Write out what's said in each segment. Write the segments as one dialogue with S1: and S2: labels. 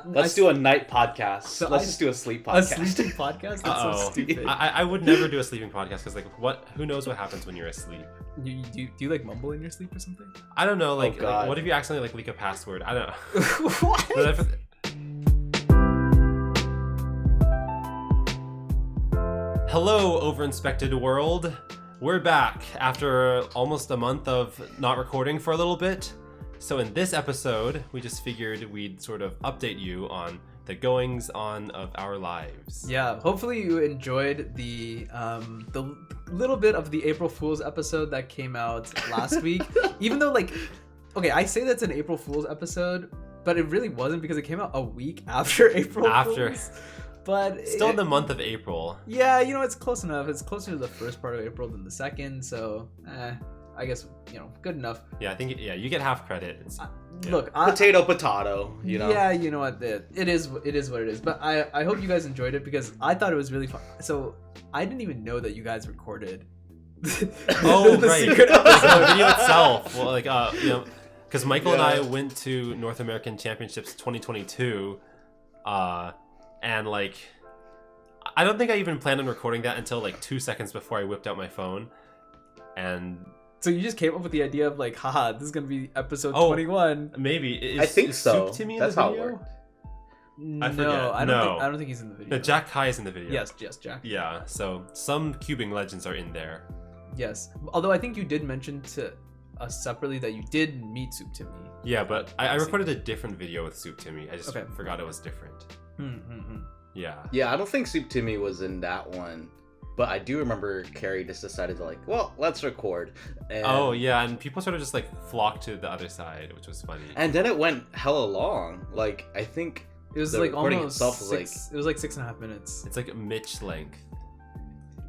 S1: Let's do a night podcast. So let's just do a sleep podcast.
S2: A sleeping podcast? That's so stupid.
S3: I would never do a sleeping podcast because who knows what happens when you're asleep?
S2: Do you like mumble in your sleep or something?
S3: I don't know. Like what if you accidentally leak a password? I don't know.
S2: What?
S3: Hello, Overinspected world. We're back after almost a month of not recording for a little bit. So in this episode, we just figured we'd sort of update you on the goings on of our lives.
S2: Yeah, hopefully you enjoyed the little bit of the April Fool's episode that came out last week. Even though, okay, I say that's an April Fool's episode, but it really wasn't because it came out a week after April Fool's. But
S3: still in the month of April.
S2: Yeah, it's close enough. It's closer to the first part of April than the second, so I guess, good enough.
S3: Yeah, I think you get half credit.
S2: Look,
S1: potato,
S2: Yeah, you know what? It is what it is. But I hope you guys enjoyed it because I thought it was really fun. So I didn't even know that you guys recorded.
S3: Oh, right. The video itself. Well, because Michael and I went to North American Championships 2022, and I don't think I even planned on recording that until 2 seconds before I whipped out my phone, and.
S2: So you just came up with the idea of haha, this is gonna be episode 21.
S3: Maybe.
S1: I think so.
S3: Soup Timmy
S1: That's
S3: in the
S1: how it
S3: video?
S1: worked.
S2: I don't think he's in the video.
S3: No, Jack Kai is in the video.
S2: Yes, Jack.
S3: Yeah, so some cubing legends are in there.
S2: Yes, although I think you did mention to us separately that you did meet Soup Timmy.
S3: Yeah, but I recorded a different video with Soup Timmy. I just forgot it was different. Yeah.
S1: Yeah, I don't think Soup Timmy was in that one. But I do remember Carrie just decided to let's record. And
S3: and people sort of just flocked to the other side, which was funny.
S1: And then it went hella long. I think
S2: it was almost itself was it was 6.5 minutes.
S3: It's Mitch length.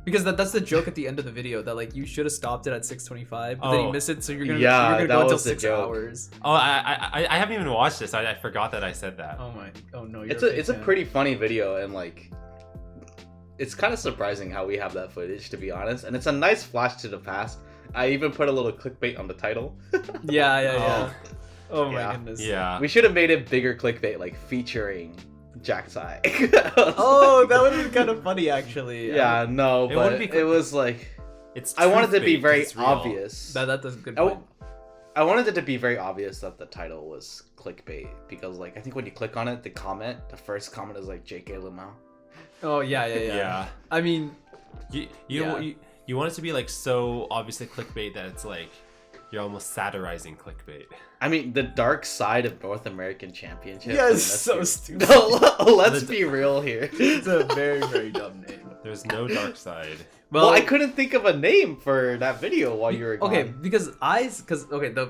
S2: Because that's the joke at the end of the video that you should have stopped it at 6:25, but then you missed it, so you're gonna go until 6 hours.
S3: Oh, I haven't even watched this. I forgot that I said that.
S2: Oh no,
S1: it's a pretty funny video, and it's kind of surprising how we have that footage, to be honest. And it's a nice flash to the past. I even put a little clickbait on the title.
S2: Yeah. Oh my goodness.
S3: Yeah.
S1: We should have made it bigger clickbait, featuring Jack Tsai.
S2: Oh, that would have been kind of funny, actually.
S1: Yeah, no, but it was
S3: it's.
S1: I wanted it to be very obvious.
S2: That's a good point.
S1: I wanted it to be very obvious that the title was clickbait because, I think when you click on it, the first comment is JK Lamau.
S2: Oh yeah. I mean,
S3: you want it to be so obviously clickbait that it's you're almost satirizing clickbait. I
S1: mean, the dark side of North American Championship.
S2: Yeah, it's so stupid.
S1: Let's be real here.
S2: It's a very, very dumb name.
S3: There's no dark side.
S1: Well, I couldn't think of a name for that video while you were gone.
S2: Okay,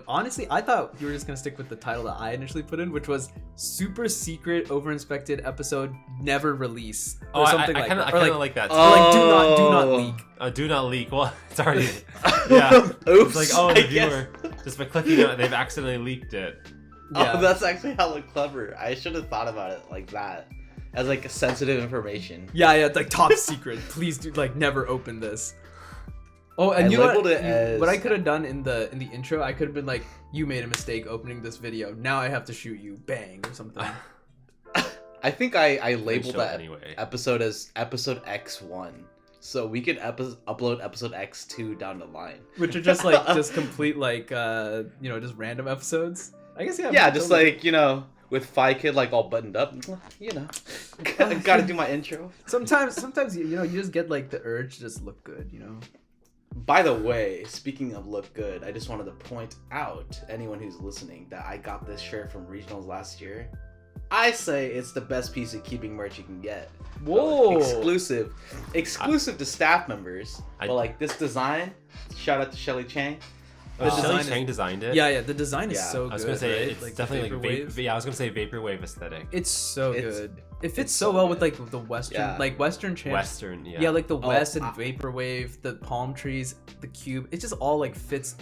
S2: honestly, I thought you were just gonna stick with the title that I initially put in, which was Super Secret Overinspected Episode Never Release, or something like that.
S3: I kind of like that.
S2: Do not leak.
S3: Do not leak. Well, it's already. Yeah.
S1: Oops.
S3: It's the viewer just by clicking on it, they've accidentally leaked it.
S1: Yeah. Oh, that's actually hella clever. I should have thought about it like that. As sensitive information.
S2: Yeah, it's top secret. Please do never open this. Oh, and you know what I could have done in the intro? I could have been you made a mistake opening this video. Now I have to shoot you. Bang or something.
S1: I think I labeled that episode as episode X1. So we could upload episode X2 down the line.
S2: Which are just just complete just random episodes. I guess
S1: yeah, just with Phi Kid all buttoned up, gotta do my intro.
S2: Sometimes you just get the urge to just look good,
S1: By the way, speaking of look good, I just wanted to point out anyone who's listening that I got this shirt from regionals last year. I say it's the best piece of cubing merch you can get.
S2: Whoa!
S1: Exclusive to staff members. But this design, shout out to Shelly Chang.
S3: Shelly Chang designed it.
S2: Yeah, the design is so good.
S3: I was gonna say
S2: right?
S3: it's definitely I was gonna say vaporwave aesthetic.
S2: It's so good. It fits so well with the Western, Western champ.
S3: Western, yeah.
S2: Yeah, the West and vaporwave, the palm trees, the cube. It just all fits.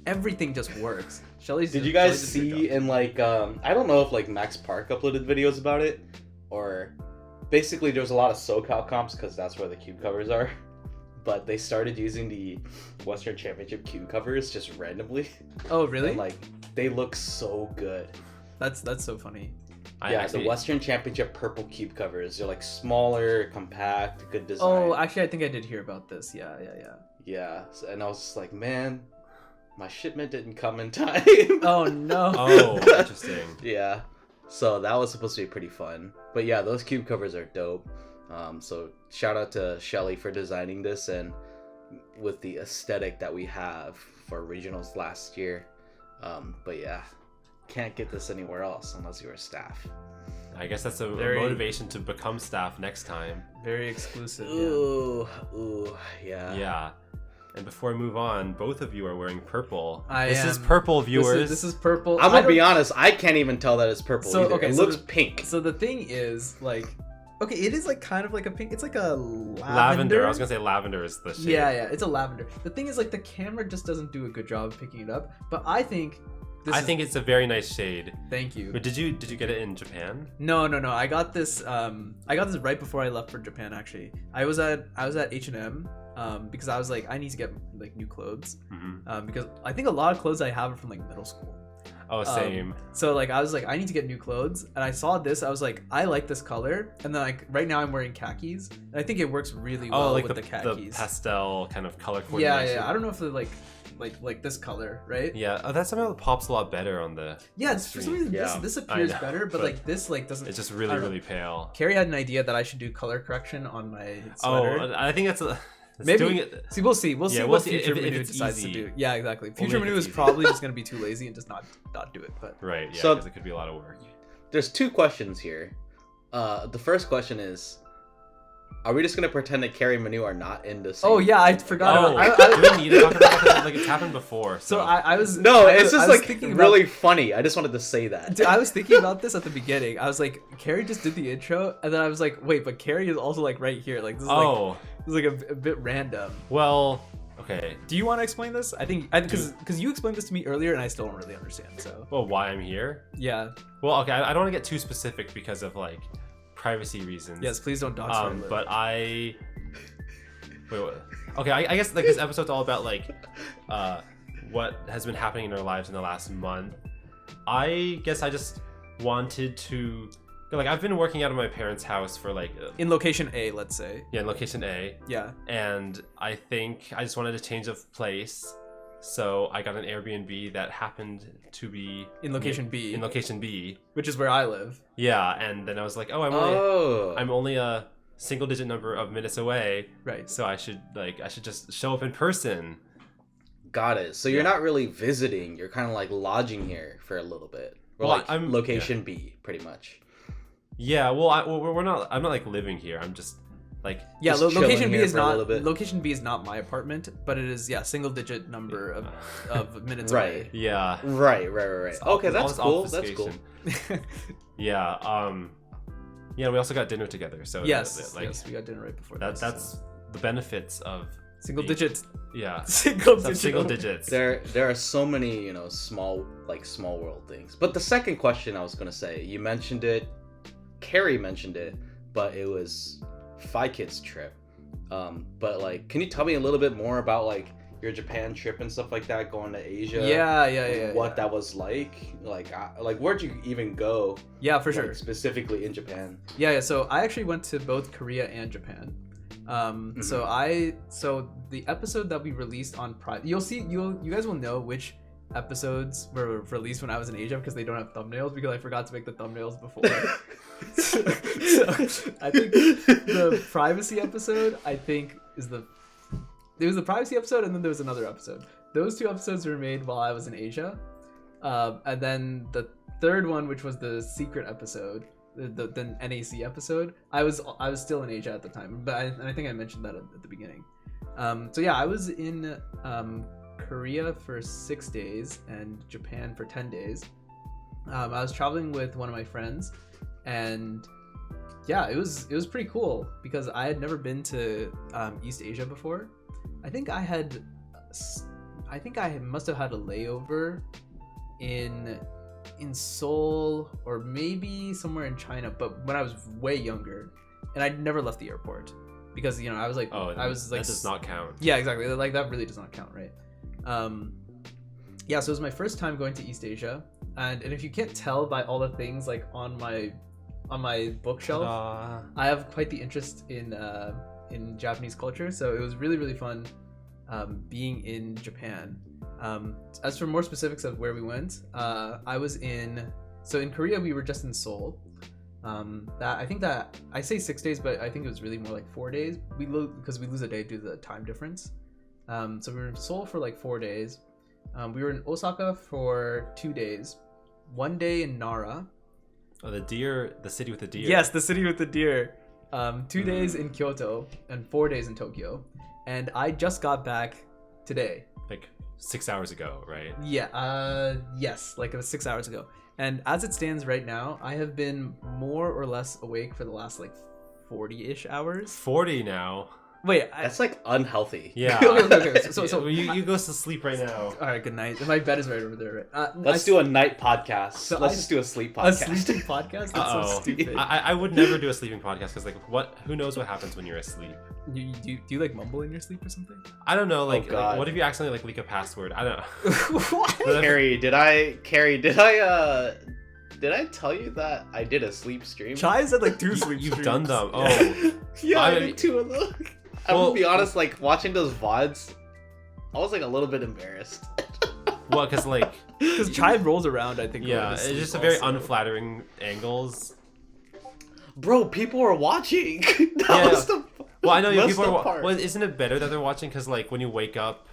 S2: Everything just works.
S1: Did you guys see in I don't know if Max Park uploaded videos about it, or basically there was a lot of SoCal comps because that's where the cube covers are. But they started using the Western Championship cube covers just randomly.
S2: Oh, really?
S1: And, they look so good.
S2: That's so funny.
S1: The Western Championship purple cube covers. They're like smaller, compact, good design.
S2: Oh, actually, I think I did hear about this. Yeah.
S1: Yeah, and I was just like, man, my shipment didn't come in time.
S2: Oh no.
S3: Oh, interesting.
S1: Yeah, so that was supposed to be pretty fun. But yeah, those cube covers are dope. So shout out to Shelly for designing this and with the aesthetic that we have for regionals last year. But yeah, can't get this anywhere else unless you're a staff.
S3: I guess that's a motivation to become staff next time.
S2: Very exclusive.
S1: Ooh, yeah.
S3: Yeah. And before we move on, both of you are wearing purple.
S2: This
S3: is purple, viewers.
S2: This is purple.
S1: I'm gonna be honest, I can't even tell that it's purple either.
S2: Okay,
S1: it looks pink.
S2: So the thing is, like, okay, it is like kind of like a pink. It's like a
S3: lavender. I was gonna say lavender is the shade.
S2: Yeah, it's a lavender. The thing is, like, the camera just doesn't do a good job of picking it up. But I think it's a very nice shade. Thank you.
S3: But did you get it in Japan?
S2: No. I got this right before I left for Japan. Actually, I was at H&M because I was like, I need to get like new clothes because I think a lot of clothes I have are from like middle school.
S3: Oh, same.
S2: So like I was like, I need to get new clothes, and I saw this. I was like, I like this color, and then like right now I'm wearing khakis, and I think it works really well with the khakis.
S3: The pastel kind of color coordination.
S2: Yeah. I don't know if they're like this color, right?
S3: Yeah. Oh, that somehow pops a lot better on the.
S2: Yeah, for some reason this appears better, but like this like doesn't.
S3: It's just really pale.
S2: Carrie had an idea that I should do color correction on my sweater.
S3: Oh, I think that's
S2: maybe
S3: doing it.
S2: See, we'll see what future
S3: if
S2: Manu
S3: it's
S2: decides
S3: easy.
S2: to do. Yeah, exactly. Future Manu is probably just gonna be too lazy and just not do it. But
S3: right, yeah,
S1: so
S3: because it could be a lot of work.
S1: There's two questions here. The first question is, are we just gonna pretend that Carrie and Manu are not in the same?
S2: Oh yeah, I forgot.
S3: Do we need to talk about that? Like it's happened before.
S2: So I was
S1: it's just like really funny. I just wanted to say that.
S2: Dude, I was thinking about this at the beginning. I was like, Carrie just did the intro, and then I was like, wait, but Carrie is also like right here. Like this is like a bit random.
S3: Well, okay.
S2: Do you want to explain this? I think because you explained this to me earlier, and I still don't really understand. So.
S3: Well, why I'm here?
S2: Yeah.
S3: Well, okay. I don't want to get too specific because of like privacy reasons.
S2: Yes, please don't dox my lip.
S3: But wait. Okay, I guess like this episode's all about like what has been happening in our lives in the last month. I guess I just wanted to like I've been working out of my parents' house for like
S2: in location A, let's say.
S3: Yeah, in location A.
S2: Yeah.
S3: And I think I just wanted a change of place. So I got an Airbnb that happened to be
S2: in location B.
S3: In location B,
S2: which is where I live.
S3: Yeah, and then I was like, I'm only a single-digit number of minutes away.
S2: Right.
S3: So I should just show up in person.
S1: Got it. So you're not really visiting. You're kind of like lodging here for a little bit. I'm location B, pretty much.
S3: Yeah. Well, I'm not like living here. I'm just. Like
S2: location B is not my apartment, but it is single digit number of minutes away.
S1: Yeah. Right. Okay, that's cool. That's cool.
S3: Yeah. Yeah. We also got dinner together. So
S2: yes, we got dinner right before.
S3: That's the benefits of
S2: single digits.
S3: Yeah.
S2: Single
S3: digits.
S1: There are so many small world things. But the second question I was gonna say, you mentioned it, Carrie mentioned it, but it was Phi Kids trip. But like, can you tell me a little bit more about like your Japan trip and stuff like that, going to Asia?
S2: Yeah.
S1: What that was like where'd you even go?
S2: Yeah, for sure.
S1: Specifically in Japan.
S2: Yeah. So I actually went to both Korea and Japan. So the episode that we released on Pride, you guys will know which episodes were released when I was in Asia because they don't have thumbnails because I forgot to make the thumbnails before. so I think the privacy episode it was the privacy episode, and then there was another episode. Those two episodes were made while I was in Asia, and then the third one, which was the secret episode, the NAC episode, I was still in Asia at the time, but I think I mentioned that at the beginning. So yeah, I was in Korea for 6 days and Japan for 10 days. I was traveling with one of my friends, and yeah, it was pretty cool because I had never been to East Asia before. I think I must have had a layover in Seoul or maybe somewhere in China, but when I was way younger, and I'd never left the airport because I was like,
S3: that does not count.
S2: Yeah, exactly. Like that really does not count, right? Yeah, so it was my first time going to East Asia, and if you can't tell by all the things like on my bookshelf, I have quite the interest in Japanese culture. So it was really, really fun being in Japan. As for more specifics of where we went, I was in Korea we were just in Seoul. I think that I say 6 days, but I think it was really more like 4 days. Because we lose a day due to the time difference. So we were in Seoul for like 4 days. We were in Osaka for 2 days. 1 day in Nara.
S3: Oh, the city with the deer.
S2: Yes, the city with the deer. 2 days in Kyoto and 4 days in Tokyo. And I just got back today.
S3: Like 6 hours ago, right?
S2: Yeah, yes, like it was 6 hours ago. And as it stands right now, I have been more or less awake for the last like 40-ish hours.
S3: 40 now.
S2: Wait,
S1: that's like unhealthy.
S3: Yeah.
S2: Okay. So
S3: you go to sleep right now.
S2: All right, good night. My bed is right over there. Right?
S1: Let's do a night podcast. Let's just do a sleep podcast.
S2: A sleeping podcast? That's so stupid.
S3: I would never do a sleeping podcast because who knows what happens when you're asleep.
S2: Do you like mumble in your sleep or something?
S3: I don't know. Like what if you accidentally leak a password? I don't know.
S2: What?
S1: Carrie, did I tell you that I did a sleep stream?
S2: Chai said like 2 sleep
S3: You've
S2: streams.
S3: done them. Oh.
S1: Yeah, I did 2 of them. I'm gonna be honest, like watching those VODs, I was like a little bit embarrassed.
S3: What? Because
S2: Chai rolls around, I think.
S3: Yeah, it's just a very unflattering angles.
S1: Bro, people are watching.
S3: Well, I know people are. Well, isn't it better that they're watching? Because like when you wake up,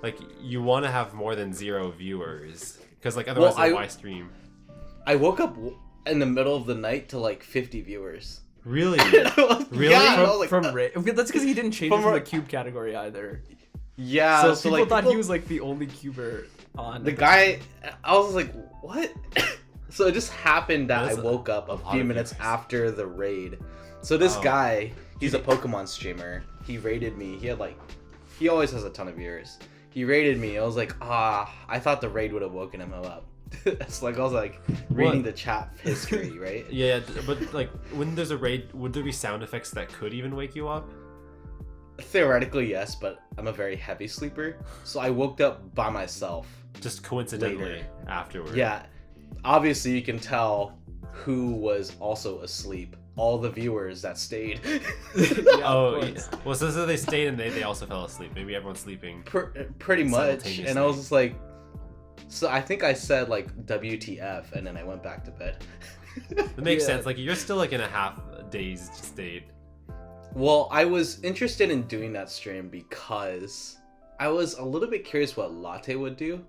S3: like you want to have more than 0 viewers. Because like otherwise, why stream?
S1: I woke up in the middle of the night to like 50 viewers.
S3: Really?
S1: Really?
S2: Yeah, from that's because he didn't change it from the cube category either.
S1: Yeah.
S2: So people thought he was like the only cuber on.
S1: The guy, I was like, what? So it just happened that I woke up a few minutes after the raid. So this guy, he's a Pokemon streamer. He raided me. He always has a ton of viewers. He raided me. I was like, I thought the raid would have woken him up. It's like I was like reading the chat history, right?
S3: Yeah, but like when there's a raid, would there be sound effects that could even wake you up?
S1: Theoretically, yes, but I'm a very heavy sleeper, so I woke up by myself.
S3: Just coincidentally afterwards.
S1: Yeah, obviously you can tell who was also asleep. All the viewers that stayed.
S3: Well, so they stayed and they also fell asleep. Maybe everyone's sleeping.
S1: Pretty much, and I was just like. So I think I said like WTF and then I went back to bed.
S3: It makes sense. Like you're still like in a half dazed state.
S1: Well, I was interested in doing that stream because I was a little bit curious what Latte would do.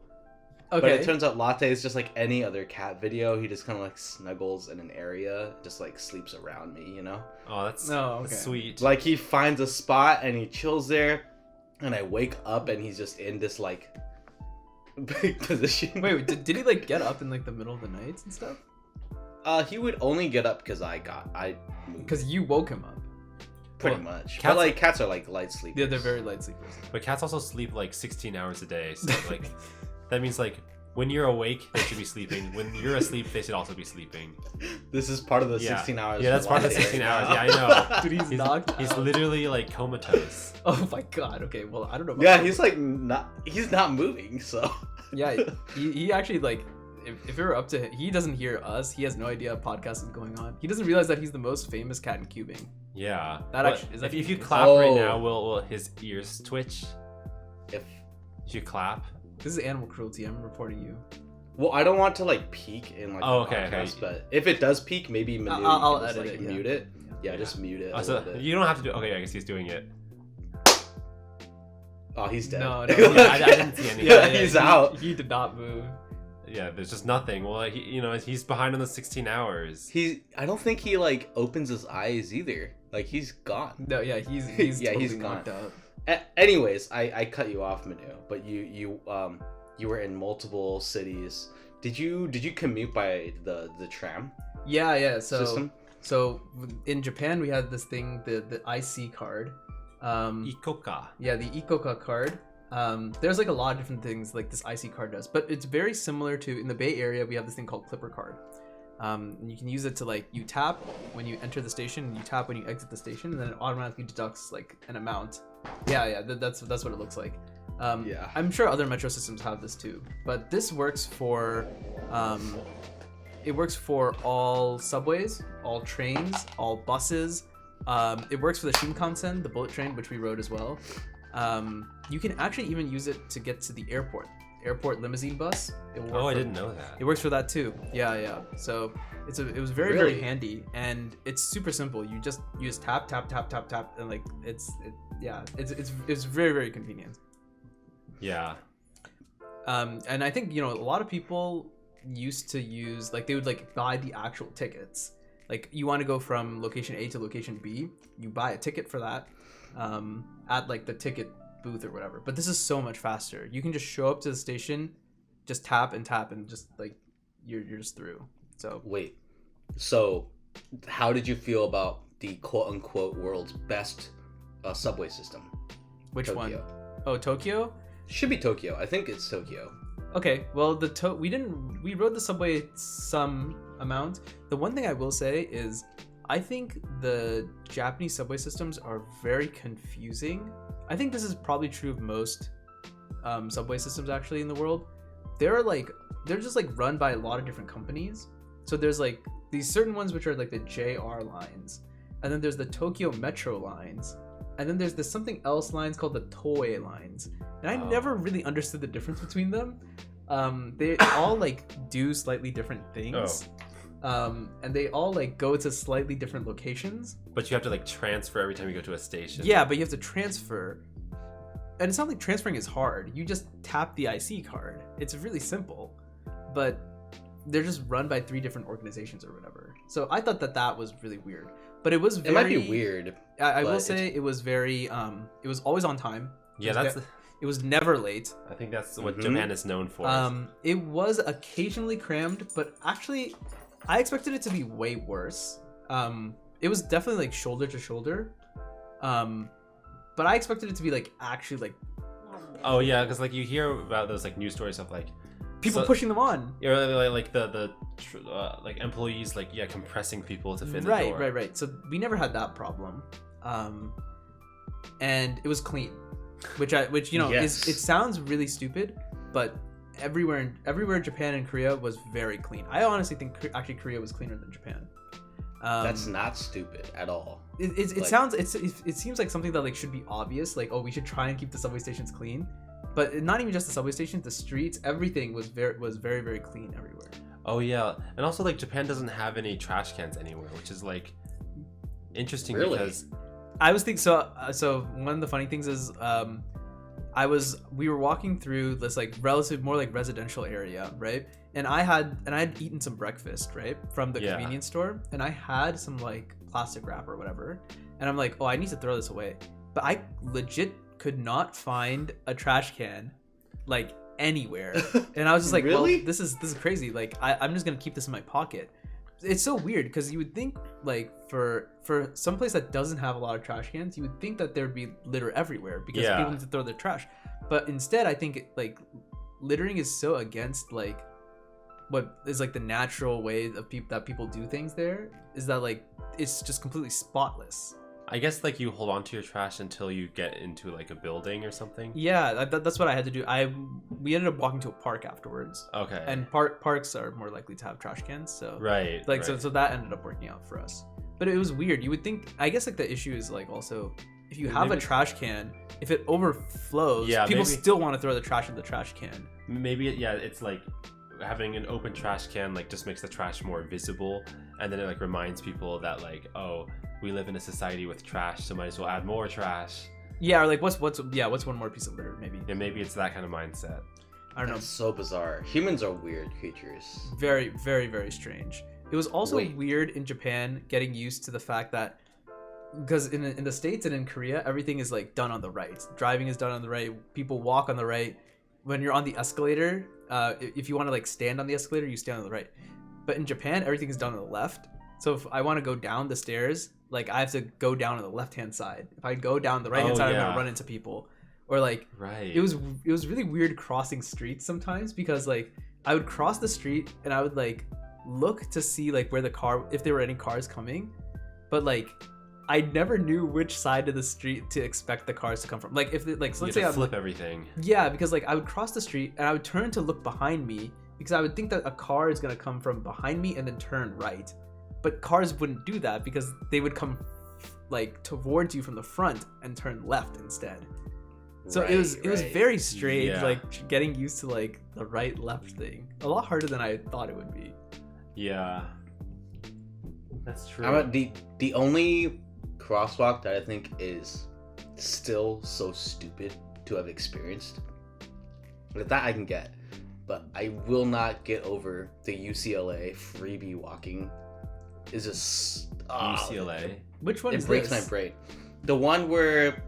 S1: Okay. But it turns out Latte is just like any other cat video. He just kind of like snuggles in an area, just like sleeps around me, you know?
S3: Oh, that's sweet.
S1: Like he finds a spot and he chills there and I wake up and he's just in this like big position.
S2: Wait, did he like get up in like the middle of the night and stuff?
S1: He would only get up because I moved.
S2: Because you woke him up.
S1: Pretty much. But like cats are like light sleepers.
S2: Yeah, they're very light sleepers.
S3: But cats also sleep like 16 hours a day. So like that means like when you're awake, they should be sleeping. When you're asleep, they should also be sleeping.
S1: This is part of the 16 hours.
S3: Yeah, that's part of the 16 hours. Yeah, I know.
S2: Dude, he's knocked
S3: He's literally like comatose.
S2: Oh my god. Okay, well, I don't know about
S1: Yeah, he's like he's not moving, so.
S2: Yeah, he actually like if it were up to him, he doesn't hear us. He has no idea a podcast is going on. He doesn't realize that he's the most famous cat in cubing.
S3: Yeah.
S2: If
S3: you clap right now, will his ears twitch? If you clap?
S2: This is animal cruelty. I'm reporting you.
S1: Well, I don't want to like peek in like the podcast, but if it does peek, maybe Manu,
S2: I'll
S1: just,
S2: edit
S1: like,
S2: it.
S1: Mute it. Yeah, just mute it.
S3: So you don't have to do. Okay, I guess he's doing it.
S1: Oh, he's dead.
S2: No,
S3: yeah, I didn't see anything.
S1: Yeah, he's out.
S2: He did not move.
S3: Yeah, there's just nothing. Well, he's behind on the 16 hours.
S1: I don't think he like opens his eyes either. Like he's gone.
S2: No, yeah, he's
S1: yeah,
S2: totally
S1: he's gone.
S2: Out.
S1: Anyways, I cut you off, Manu, but you were in multiple cities. Did you commute by the tram?
S2: Yeah.
S1: System?
S2: So in Japan we had this thing, the IC card.
S3: Ikoka.
S2: Yeah, the Ikoka card. There's like a lot of different things like this IC card does, but it's very similar to in the Bay Area we have this thing called Clipper card. You can use it to like you tap when you enter the station, and you tap when you exit the station, and then it automatically deducts like an amount. Yeah, that's what it looks like. I'm sure other metro systems have this too, but this works for it works for all subways, all trains, all buses. It works for the Shinkansen, the bullet train, which we rode as well. You can actually even use it to get to the airport limousine bus.
S3: I didn't know that.
S2: It works for that too. Yeah. So it was very very handy, and it's super simple. You just tap, and like it's very very convenient.
S3: Yeah.
S2: And I think, a lot of people used to use, like, they would like buy the actual tickets. Like, you want to go from location A to location B, you buy a ticket for that at like the ticket booth or whatever. But this is so much faster. You can just show up to the station, just tap and just like you're just through. So
S1: wait, so how did you feel about the quote unquote world's best subway system?
S2: Which
S1: Tokyo.
S2: one? Oh, Tokyo?
S1: Should be Tokyo. I think it's Tokyo.
S2: Okay, well, we rode the subway some amount. The one thing I will say is I think the Japanese subway systems are very confusing. I think this is probably true of most subway systems actually in the world. They're just like run by a lot of different companies. So there's like these certain ones which are like the JR lines, and then there's the Tokyo Metro lines, and then there's this something else lines called the Toei lines. And I never really understood the difference between them. They all like do slightly different things. And they all like go to slightly different locations.
S3: But you have to like transfer every time you go to a station.
S2: Yeah, but you have to transfer. And it's not like transferring is hard. You just tap the IC card. It's really simple. But they're just run by 3 different organizations or whatever. So I thought that was really weird. But it was very...
S1: It might be weird.
S2: I will say it was very... it was always on time.
S3: Yeah,
S2: It was never late.
S3: I think that's what Japan is known for.
S2: It was occasionally crammed, but actually, I expected it to be way worse. It was definitely like shoulder to shoulder, but I expected it to be like actually like.
S3: Oh yeah, because like you hear about those like news stories of like
S2: people pushing them on.
S3: Yeah, like the like employees like compressing people to fit in the door.
S2: Right. So we never had that problem, and it was clean. Which yes. It sounds really stupid, but everywhere in Japan and Korea was very clean. I honestly think actually Korea was cleaner than Japan.
S1: That's not stupid at all.
S2: It seems like something that like should be obvious, like, oh, we should try and keep the subway stations clean, but not even just the subway stations, the streets, everything was very very clean everywhere.
S3: Oh yeah, and also like Japan doesn't have any trash cans anywhere, which is like interesting because.
S2: I was thinking so one of the funny things is we were walking through this like more like residential area, right? And I had eaten some breakfast, right, from the convenience store, and I had some like plastic wrap or whatever, and I'm like, oh, I need to throw this away, but I legit could not find a trash can like anywhere, and I was just like,
S1: really?
S2: Well, this is crazy. Like I'm just gonna keep this in my pocket. It's so weird because you would think like for some place that doesn't have a lot of trash cans, you would think that there'd be litter everywhere because people need to throw their trash. But instead, I think like littering is so against like what is like the natural way of that people do things there, is that like it's just completely spotless.
S3: I guess like you hold on to your trash until you get into like a building or something.
S2: Yeah, that's what I had to do. We ended up walking to a park afterwards.
S3: Okay.
S2: And parks are more likely to have trash cans, so
S3: right.
S2: So that ended up working out for us. But it was weird. You would think, I guess like the issue is like also if you have a trash can, if it overflows, people still want to throw the trash in the trash can.
S3: Maybe it's like having an open trash can like just makes the trash more visible, and then it like reminds people that like, oh, we live in a society with trash, so might as well add more trash.
S2: Yeah, or like what's one more piece of litter maybe.
S3: Yeah, maybe it's that kind of mindset.
S2: I don't know.
S1: It's so bizarre. Humans are weird creatures.
S2: Very, very, very strange. It was also weird in Japan getting used to the fact that, because in the States and in Korea, everything is like done on the right. Driving is done on the right. People walk on the right. When you're on the escalator, if you want to like stand on the escalator, you stand on the right. But in Japan, everything is done on the left. So if I want to go down the stairs, like I have to go down on the left-hand side. If I go down the right-hand side, I'm gonna run into people. Or like, it was really weird crossing streets sometimes, because like I would cross the street and I would like look to see like where if there were any cars coming, but like I never knew which side of the street to expect the cars to come from. Like if so let's say I
S3: flip everything.
S2: Yeah, because like I would cross the street and I would turn to look behind me because I would think that a car is gonna come from behind me and then turn right, but cars wouldn't do that because they would come like towards you from the front and turn left instead. So it was very strange, like getting used to like the right left thing. A lot harder than I thought it would be.
S3: Yeah, that's true.
S1: The only crosswalk that I think is still so stupid to have experienced, that I can get, but I will not get over the UCLA freebie walking. Is just
S3: UCLA.
S2: Which one?
S1: It breaks my brain. The one where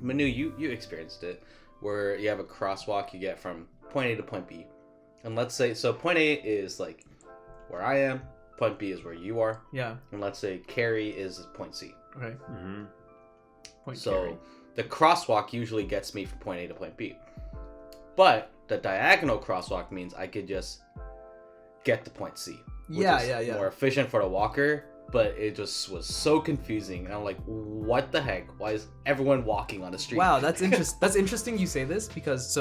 S1: Manu, you experienced it, where you have a crosswalk you get from point A to point B, and let's say so point A is like where I am, point B is where you are.
S2: Yeah.
S1: And let's say Carrie is point C.
S2: Okay.
S3: Mm-hmm.
S2: Carrie.
S1: The crosswalk usually gets me from point A to point B, but the diagonal crosswalk means I could just get to point C. Which is more efficient for the walker, but it just was so confusing. And I'm like, what the heck? Why is everyone walking on the street?
S2: Wow, that's interesting. That's interesting you say this because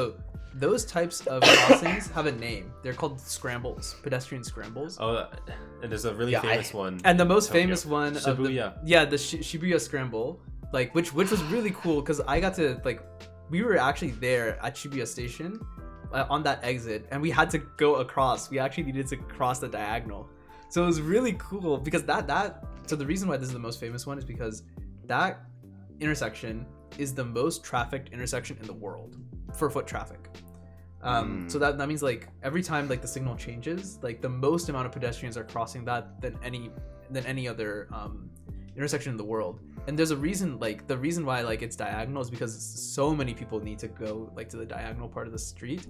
S2: those types of crossings have a name. They're called scrambles, pedestrian scrambles.
S3: Oh, and there's a really famous one.
S2: And the most famous one,
S3: Shibuya.
S2: The Shibuya scramble, like which was really cool because I got to like, we were actually there at Shibuya Station. On that exit, and we had to go across. We actually needed to cross the diagonal, so it was really cool because so the reason why this is the most famous one is because that intersection is the most trafficked intersection in the world for foot traffic. So that means like every time like the signal changes, like the most amount of pedestrians are crossing that than any other intersection in the world. And there's a reason, like the reason why like it's diagonal is because so many people need to go like to the diagonal part of the street,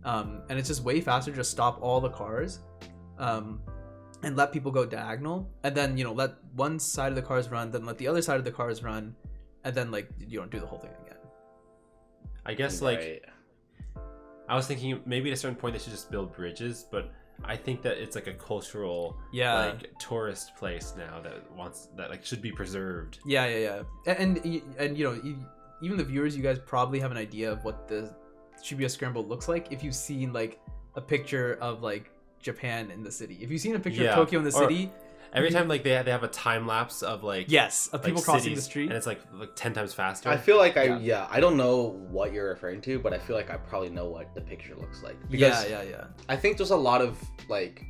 S2: and it's just way faster to just stop all the cars, and let people go diagonal, and then let one side of the cars run, then let the other side of the cars run, and then like you don't do the whole thing again.
S3: I guess like I was thinking maybe at a certain point they should just build bridges, but I think that it's like a cultural like tourist place now that like should be preserved. And even the viewers, you guys probably have an idea of what the Shibuya Scramble looks like if you've seen like a picture of like Japan in the city. If you've seen a picture of Tokyo in the city, every time like they have a time lapse of like
S2: of people crossing the street,
S3: and it's like 10 times faster.
S1: I feel like I don't know what you're referring to, but I feel like I probably know what the picture looks like. Because I think there's a lot of like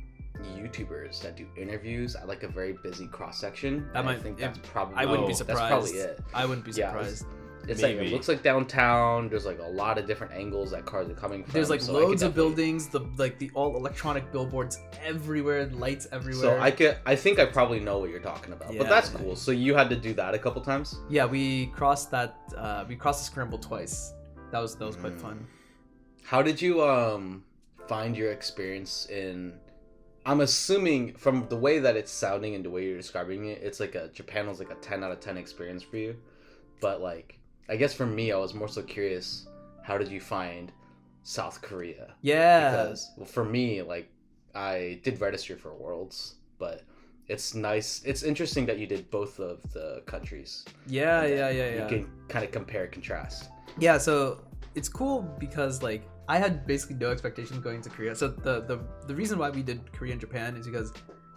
S1: YouTubers that do interviews at like a very busy cross section. I think that's probably.
S2: I wouldn't be surprised.
S1: That's probably it.
S2: I wouldn't be surprised.
S1: It's like it looks like downtown. There's like a lot of different angles that cars are coming from.
S2: There's like loads of buildings, the all electronic billboards everywhere, lights everywhere.
S1: So I think I probably know what you're talking about. But that's cool. So you had to do that a couple times?
S2: Yeah, we crossed that. We crossed the scramble twice. That was quite fun.
S1: How did you find your experience in? I'm assuming from the way that it's sounding and the way you're describing it, it's like Japan was like a 10 out of 10 experience for you. But like, I guess for me, I was more so curious, how did you find South Korea?
S2: Yeah.
S1: Because for me, like, I did register for Worlds, but it's nice. It's interesting that you did both of the countries.
S2: Yeah.
S1: You can kind of compare and contrast.
S2: Yeah, so it's cool because like I had basically no expectations going to Korea. So the reason why we did Korea and Japan is because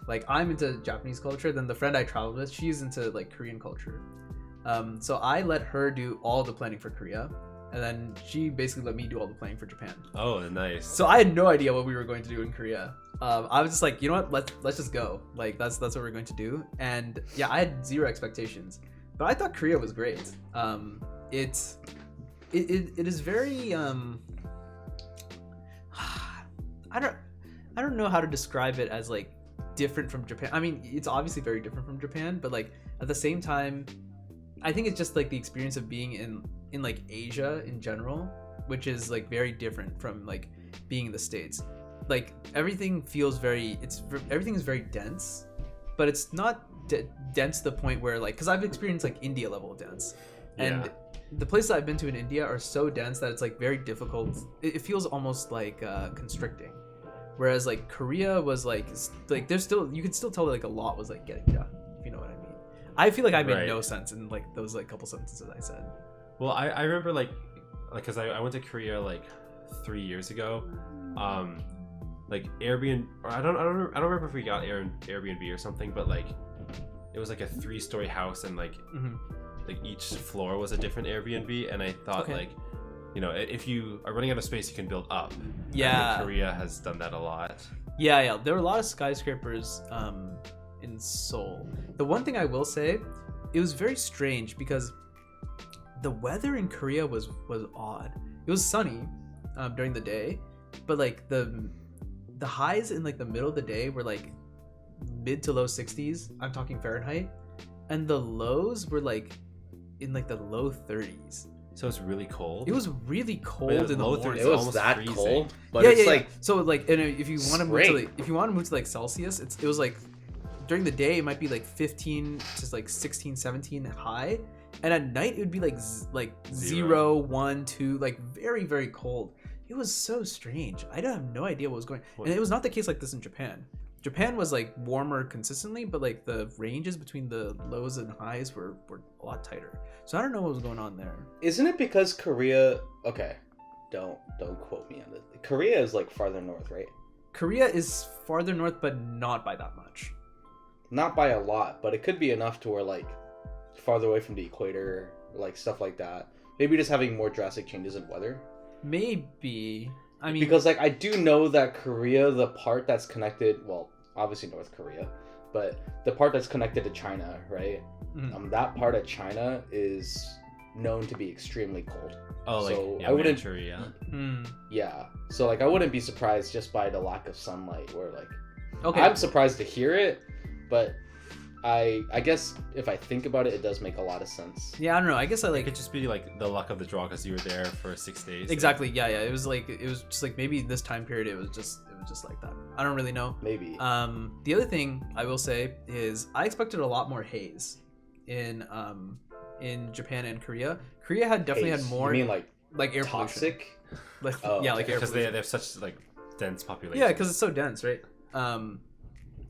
S2: like I'm into Japanese culture, then the friend I traveled with, she's into like Korean culture. So I let her do all the planning for Korea, and then she basically let me do all the planning for Japan.
S3: Oh, nice.
S2: So I had no idea what we were going to do in Korea. I was just like, you know what, let's just go. Like that's what we're going to do. And yeah, I had zero expectations, but I thought Korea was great. It is very I don't know how to describe it as like different from Japan. I mean, it's obviously very different from Japan, but like at the same time, I think it's just like the experience of being in like Asia in general, which is like very different from like being in the States. Like everything feels everything is very dense, but it's not dense to the point where like, because I've experienced like India level of dense, and the places I've been to in India are so dense that it's like very difficult. It feels almost like constricting, whereas like Korea was like there's still, you could still tell that like a lot was like getting done you know what I mean. I feel like I made
S3: Right.
S2: no sense in like those like couple sentences I said.
S3: Well, I remember like because I went to Korea like 3 years ago. Like Airbnb, or I don't remember if we got Airbnb or something, but like it was like a 3-story house, and like like each floor was a different Airbnb, and I thought like, you know, if you are running out of space, you can build up.
S2: Yeah.
S3: And Korea has done that a lot.
S2: Yeah. There were a lot of skyscrapers in Seoul. The one thing I will say, it was very strange because the weather in Korea was odd. It was sunny during the day, but like the highs in like the middle of the day were like mid to low 60s. I'm talking Fahrenheit, and the lows were like in like the low 30s.
S3: So it's really cold.
S2: It was really cold
S3: Wait,
S2: in the
S3: low
S2: morning.
S3: 30s.
S1: It was
S3: almost
S1: that
S3: freezing.
S1: cold, but it's like
S2: so like, and if you want to move to
S1: spring.
S2: like, if you want to move to like Celsius, it was like during the day it might be like 15 to like 16, 17 high, and at night it would be like 0, 1, 2, like very very cold. It was so strange. I have no idea what was going on. And it was not the case like this in Japan. Japan was like warmer consistently, but like the ranges between the lows and highs were a lot tighter. So I don't know what was going on there.
S1: Isn't it because Korea? Okay, don't quote me on this. Korea is like farther north, right?
S2: Korea is farther north, but not by that much.
S1: Not by a lot, but it could be enough to where like farther away from the equator, like stuff like that. Maybe just having more drastic changes in weather.
S2: Maybe. I mean,
S1: Because like I do know that Korea, the part that's connected, well, obviously North Korea, but the part that's connected to China, right? That part of China is known to be extremely cold.
S3: Oh, like
S1: So
S3: yeah,
S1: I wouldn't.
S3: Manchuria.
S1: Yeah, so like I wouldn't be surprised just by the lack of sunlight. Where like,
S2: okay.
S1: I'm surprised to hear it, but I guess if I think about it, it does make a lot of sense.
S2: Yeah, I don't know. I guess I
S3: It
S2: like
S3: could just be like the luck of the draw because you were there for 6 days.
S2: exactly. Yeah. It was just like maybe this time period it was just like that. I don't really know.
S1: Maybe.
S2: The other thing I will say is I expected a lot more haze in Japan and Korea. Korea had definitely
S1: Haze.
S2: had more.
S1: You mean like
S2: air pollution.
S1: toxic?
S2: Like
S1: Oh,
S2: yeah, like air
S3: because
S2: pollution.
S3: they have such like dense population.
S2: Yeah, because it's so dense, right?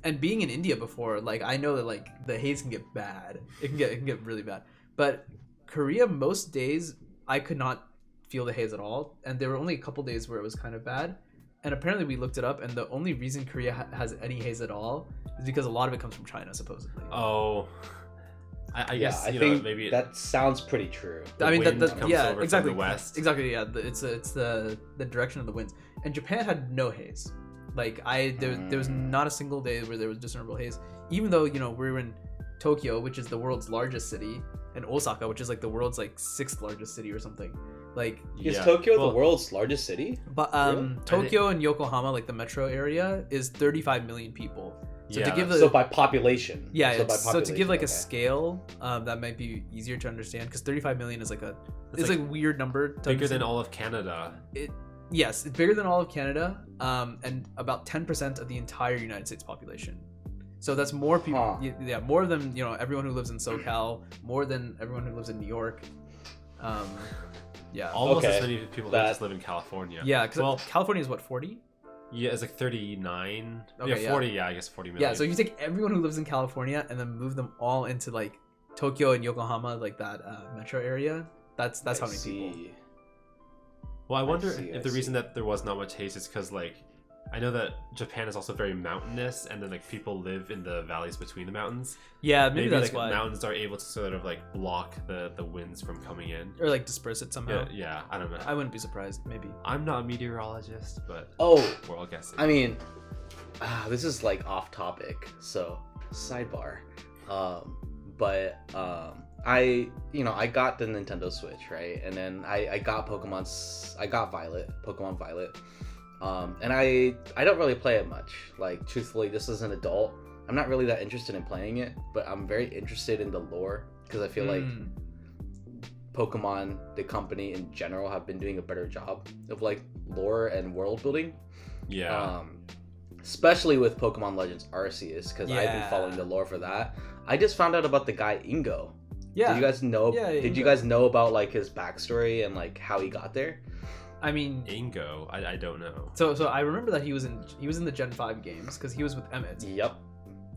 S2: And being in India before, like I know that like the haze can get bad. It can get really bad. But Korea, most days I could not feel the haze at all, and there were only a couple days where it was kind of bad. And apparently we looked it up, and the only reason Korea has any haze at all is because a lot of it comes from China, supposedly.
S3: Oh, I guess
S1: I
S3: you
S1: think
S3: know maybe
S1: that sounds pretty true.
S3: the
S2: I mean,
S3: wind
S2: that
S3: comes
S2: yeah,
S3: over
S2: exactly,
S3: from the west.
S2: exactly. Yeah, it's the direction of the winds. And Japan had no haze. Like there was not a single day where there was discernible haze. Even though we were in Tokyo, which is the world's largest city, and Osaka, which is like the world's like 6th largest city or something. Like
S1: Is
S3: Yeah.
S1: Tokyo
S3: Well,
S1: the world's largest city?
S2: but
S1: Really?
S2: Tokyo and Yokohama, like the metro area, is 35 million people. So
S3: Yeah,
S2: to give
S1: So by population.
S2: yeah,
S1: by
S2: so to give like a
S1: okay.
S2: scale, that might be easier to understand because 35 million is like
S3: It's
S2: it's like a weird number. To
S3: bigger than
S2: understand.
S3: all of Canada.
S2: Yes, it's bigger than all of Canada, and about 10% of the entire United States population. So that's more people.
S1: Huh.
S2: Yeah, more than everyone who lives in SoCal, more than everyone who lives in New York. Yeah.
S3: Almost
S1: Okay,
S3: as many people
S1: that-
S3: that just live in California.
S2: Yeah, because
S3: well,
S2: California is what 40.
S3: yeah, it's like 39.
S2: Okay,
S3: yeah, 40. Yeah, I guess 40 million.
S2: Yeah, so if you take everyone who lives in California and then move them all into like Tokyo and Yokohama, like that metro area, that's how many people.
S3: Well, I wonder
S1: see,
S3: if
S1: I
S3: the
S1: see.
S3: reason that there was not much haze is because, like, I know that Japan is also very mountainous, and then like people live in the valleys between the mountains.
S2: Yeah, maybe that's
S3: like
S2: why.
S3: mountains are able to sort of like block the winds from coming in.
S2: Or like disperse it somehow.
S3: Yeah, I don't know.
S2: I wouldn't be surprised. Maybe.
S3: I'm not a meteorologist, but
S1: Oh,
S3: we're all guessing.
S1: I mean, this is like off topic, so sidebar. I got the Nintendo Switch, right? And then I got Pokemon Violet. And I don't really play it much. Like, truthfully, just as an adult, I'm not really that interested in playing it, but I'm very interested in the lore because I feel like Pokemon, the company in general, have been doing a better job of like lore and world building.
S3: yeah.
S1: Especially with Pokemon Legends Arceus, because I've been
S2: Yeah.
S1: following the lore for that. I just found out about the guy Ingo.
S2: Yeah.
S1: Did you guys know?
S2: Yeah,
S1: Did you
S2: Ingo.
S1: guys know about like his backstory and like how he got there?
S2: I mean,
S3: Ingo, I don't know.
S2: so I remember that he was in the Gen 5 games because he was with Emmett.
S1: Yep.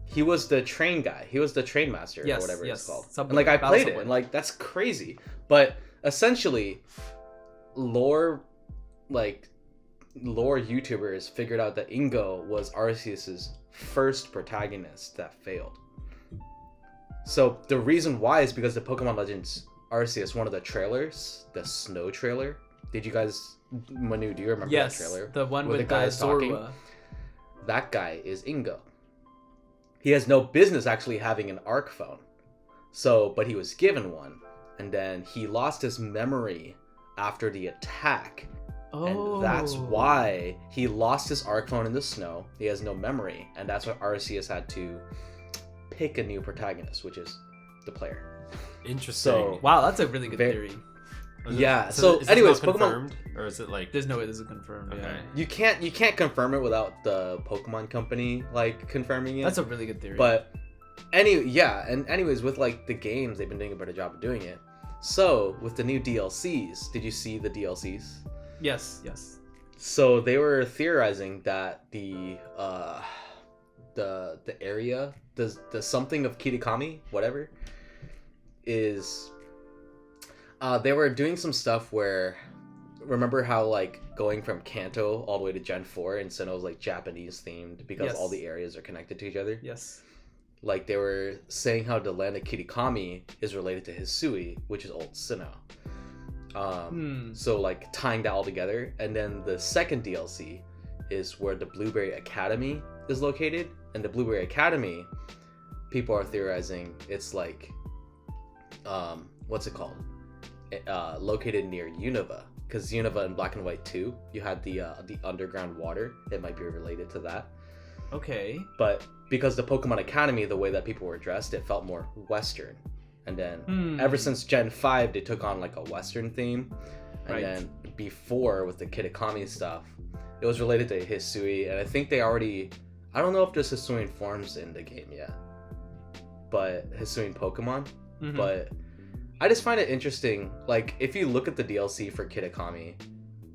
S1: he was the train guy. He was the train master or whatever it's called.
S2: Subway,
S1: and like I played
S2: Subway.
S1: it, and like that's crazy. But essentially, lore YouTubers figured out that Ingo was Arceus's first protagonist that failed. So the reason why is because the Pokemon Legends Arceus, one of the trailers, the snow trailer. Did you guys, Manu, do you remember that trailer?
S2: The one with
S1: the guys
S2: Zorua.
S1: talking? That guy is Ingo. He has no business actually having an ARC phone. So, but he was given one, and then he lost his memory after the attack. And that's why he lost his ARC phone in the snow. He has no memory, and that's why Arceus had to pick a new protagonist, which is the player.
S3: Interesting.
S1: So,
S2: wow, that's a really good theory.
S1: Yeah.
S3: Is
S1: anyways,
S3: this not
S1: Pokemon,
S3: confirmed, or is it like
S2: There's no way this is confirmed.
S3: Okay.
S2: Yeah.
S1: you can't confirm it without the Pokemon company like confirming it.
S2: That's a really good theory.
S1: But anyways, with like the games, they've been doing a better job of doing it. So with the new DLCs, did you see the DLCs?
S2: yes.
S1: So they were theorizing that the area, the something of Kitakami, whatever, is they were doing some stuff where, remember how like going from Kanto all the way to Gen 4 and Sinnoh was like Japanese themed because all the areas are connected to each other?
S2: Yes.
S1: Like they were saying how the land of Kitakami is related to Hisui, which is old Sinnoh. So like tying that all together. And then the second DLC is where the Blueberry Academy is located. And the Blueberry Academy, people are theorizing it's like, what's it called? Located near Unova. Because Unova in Black and White 2, you had the underground water. It might be related to that.
S2: Okay.
S1: But because the Pokemon Academy, the way that people were dressed, it felt more Western. And then ever since Gen 5, they took on like a Western theme. And then before with the Kitakami stuff, it was related to Hisui. And I think they already, I don't know if there's Hisuian forms in the game yet, but Hisuian Pokemon. But I just find it interesting. Like if you look at the DLC for Kitakami,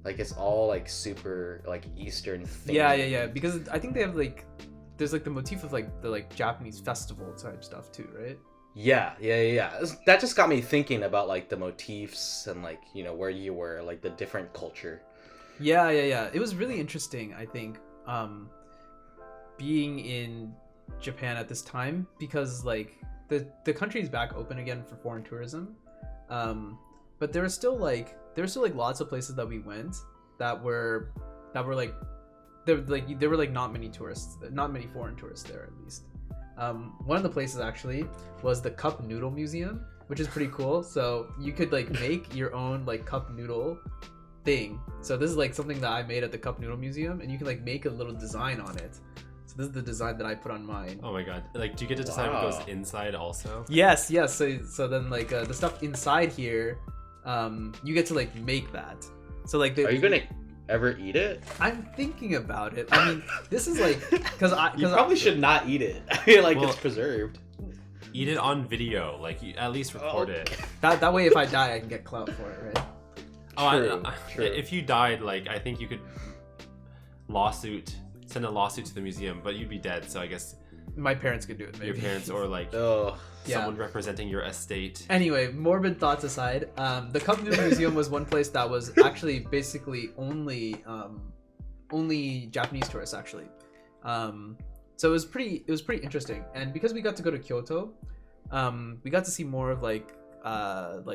S1: like it's all like super like Eastern theme.
S2: Yeah. Because I think they have like, there's like the motif of like the like Japanese festival type stuff too, right?
S1: Yeah. That just got me thinking about like the motifs and like, you know, where you were, like the different culture.
S2: Yeah. It was really interesting, I think, being in Japan at this time, because like the country is back open again for foreign tourism. But there were still like lots of places that we went that were like there were like not many foreign tourists there, at least. One of the places actually was the Cup Noodle Museum, which is pretty cool. So you could like make your own like cup noodle thing. So this is like something that I made at the Cup Noodle Museum, and you can like make a little design on it. So this is the design that I put on mine.
S3: Oh my god! Like, do you get to decide what goes inside also?
S2: Yes. So then like the stuff inside here, you get to like make that. So like,
S1: are you gonna ever eat it?
S2: I'm thinking about it. I mean, this is like
S1: you probably should not eat it. I feel like it's preserved.
S3: Eat it on video, like you at least record it.
S2: That way, if I die, I can get clout for it, right?
S1: True.
S3: If you died, like I think you could send a lawsuit to the museum, but you'd be dead. So I guess
S2: my parents could do it. Maybe
S3: your parents or like someone representing your estate.
S2: Anyway, morbid thoughts aside, the Cup Noodle Museum was one place that was actually basically only Japanese tourists actually. So it was pretty interesting, and because we got to go to Kyoto, we got to see more of like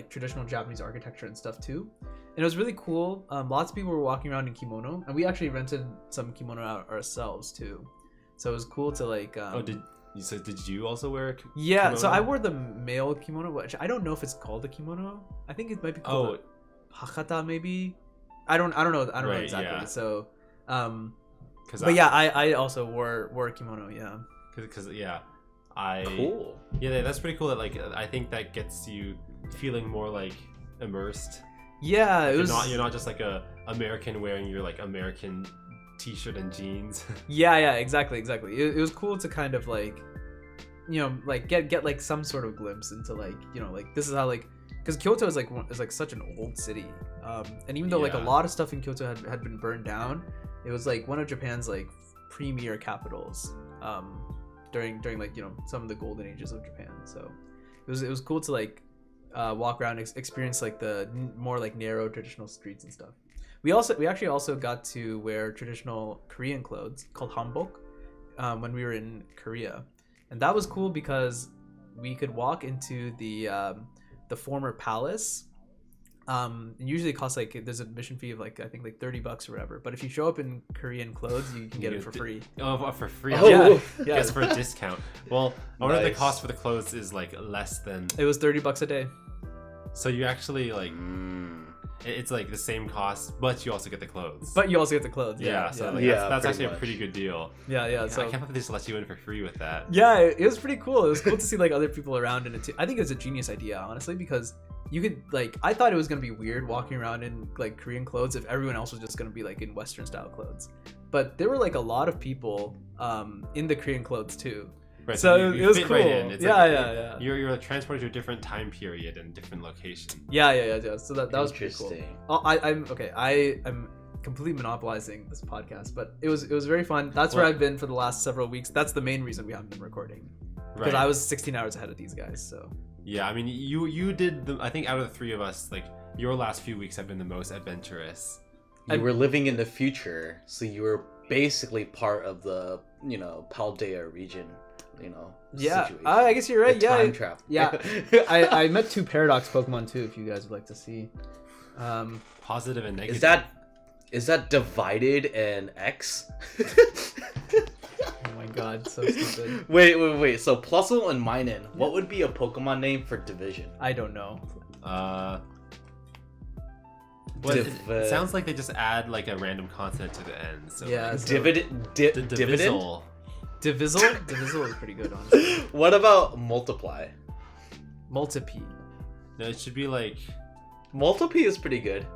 S2: traditional Japanese architecture and stuff too, and it was really cool. Lots of people were walking around in kimono, and we actually rented some kimono out ourselves too. So it was cool to like.
S3: Did you also wear a
S2: kimono? So I wore the male kimono, which I don't know if it's called a kimono. I think it might be called hakata, maybe. I don't know exactly. Yeah. So, I also wore a kimono. Yeah.
S1: Cool.
S3: Yeah, that's pretty cool. That like I think that gets you feeling more like immersed.
S2: Yeah,
S3: like you're not just like a American wearing your like American t-shirt and jeans.
S2: Yeah, exactly. It was cool to kind of like, you know, like get like some sort of glimpse into like, you know, like this is how like, because Kyoto is like such an old city, and even though like a lot of stuff in Kyoto had been burned down, it was like one of Japan's like premier capitals. during like some of the golden ages of Japan. So it was cool to like walk around, experience like the more like narrow traditional streets and stuff. We actually also got to wear traditional Korean clothes called hanbok when we were in Korea, and that was cool because we could walk into the former palace. Usually it costs like there's an admission fee of like I think like $30 or whatever. But if you show up in Korean clothes, you can get it for free.
S3: Oh, for free?
S2: Yeah.
S3: Guess for a discount. Well, I wonder if the
S1: Nice.
S3: cost for the clothes is like less than.
S2: It was $30 a day.
S3: So you actually like. It's like the same cost, but you also get the clothes.
S2: But you also get the clothes.
S3: Yeah, so like,
S1: Yeah,
S3: that's
S1: pretty
S3: actually
S1: much.
S3: a pretty good deal.
S2: Yeah.
S3: So
S2: So
S3: I can't believe they just let you in for free with that.
S2: yeah, it was pretty cool. It was cool to see like other people around in it too. I think it was a genius idea, honestly, because you could like I thought it was gonna be weird walking around in like Korean clothes if everyone else was just gonna be like in Western style clothes. But there were like a lot of people in the Korean clothes too.
S3: Right,
S2: So
S3: you
S2: it was
S3: fit
S2: cool.
S3: right in. It's
S2: Yeah,
S3: like,
S2: yeah.
S3: You're transported to a different time period and different location.
S2: Yeah. So that was pretty cool.
S1: Interesting.
S2: I'm completely monopolizing this podcast, but it was very fun. That's where
S3: Well-
S2: I've been for the last several weeks. That's the main reason we haven't been recording because
S3: Right.
S2: I was 16 hours ahead of these guys. So
S3: Yeah, I mean, you did the. I think out of the three of us, like your last few weeks have been the most adventurous.
S1: You were living in the future, so you were basically part of the Paldea region.
S2: yeah,
S1: situation.
S2: I guess you're right.
S1: The
S2: Yeah,
S1: time trap.
S2: yeah. I met 2 Paradox Pokemon too. If you guys would like to see.
S3: Positive and negative.
S1: Is that divided and X?
S2: Oh my god, so stupid.
S1: Wait. So Plusle and Minun. What would be a Pokemon name for division?
S2: I don't know.
S3: Well, it sounds like they just add like a random consonant to the end. So
S2: Yeah,
S3: like,
S2: so-
S1: Dividend.
S3: divisal.
S2: Divisal? Divisal is pretty good, honestly.
S1: What about Multiply?
S2: Multipi.
S3: No, it should be like.
S1: Multiply is pretty good.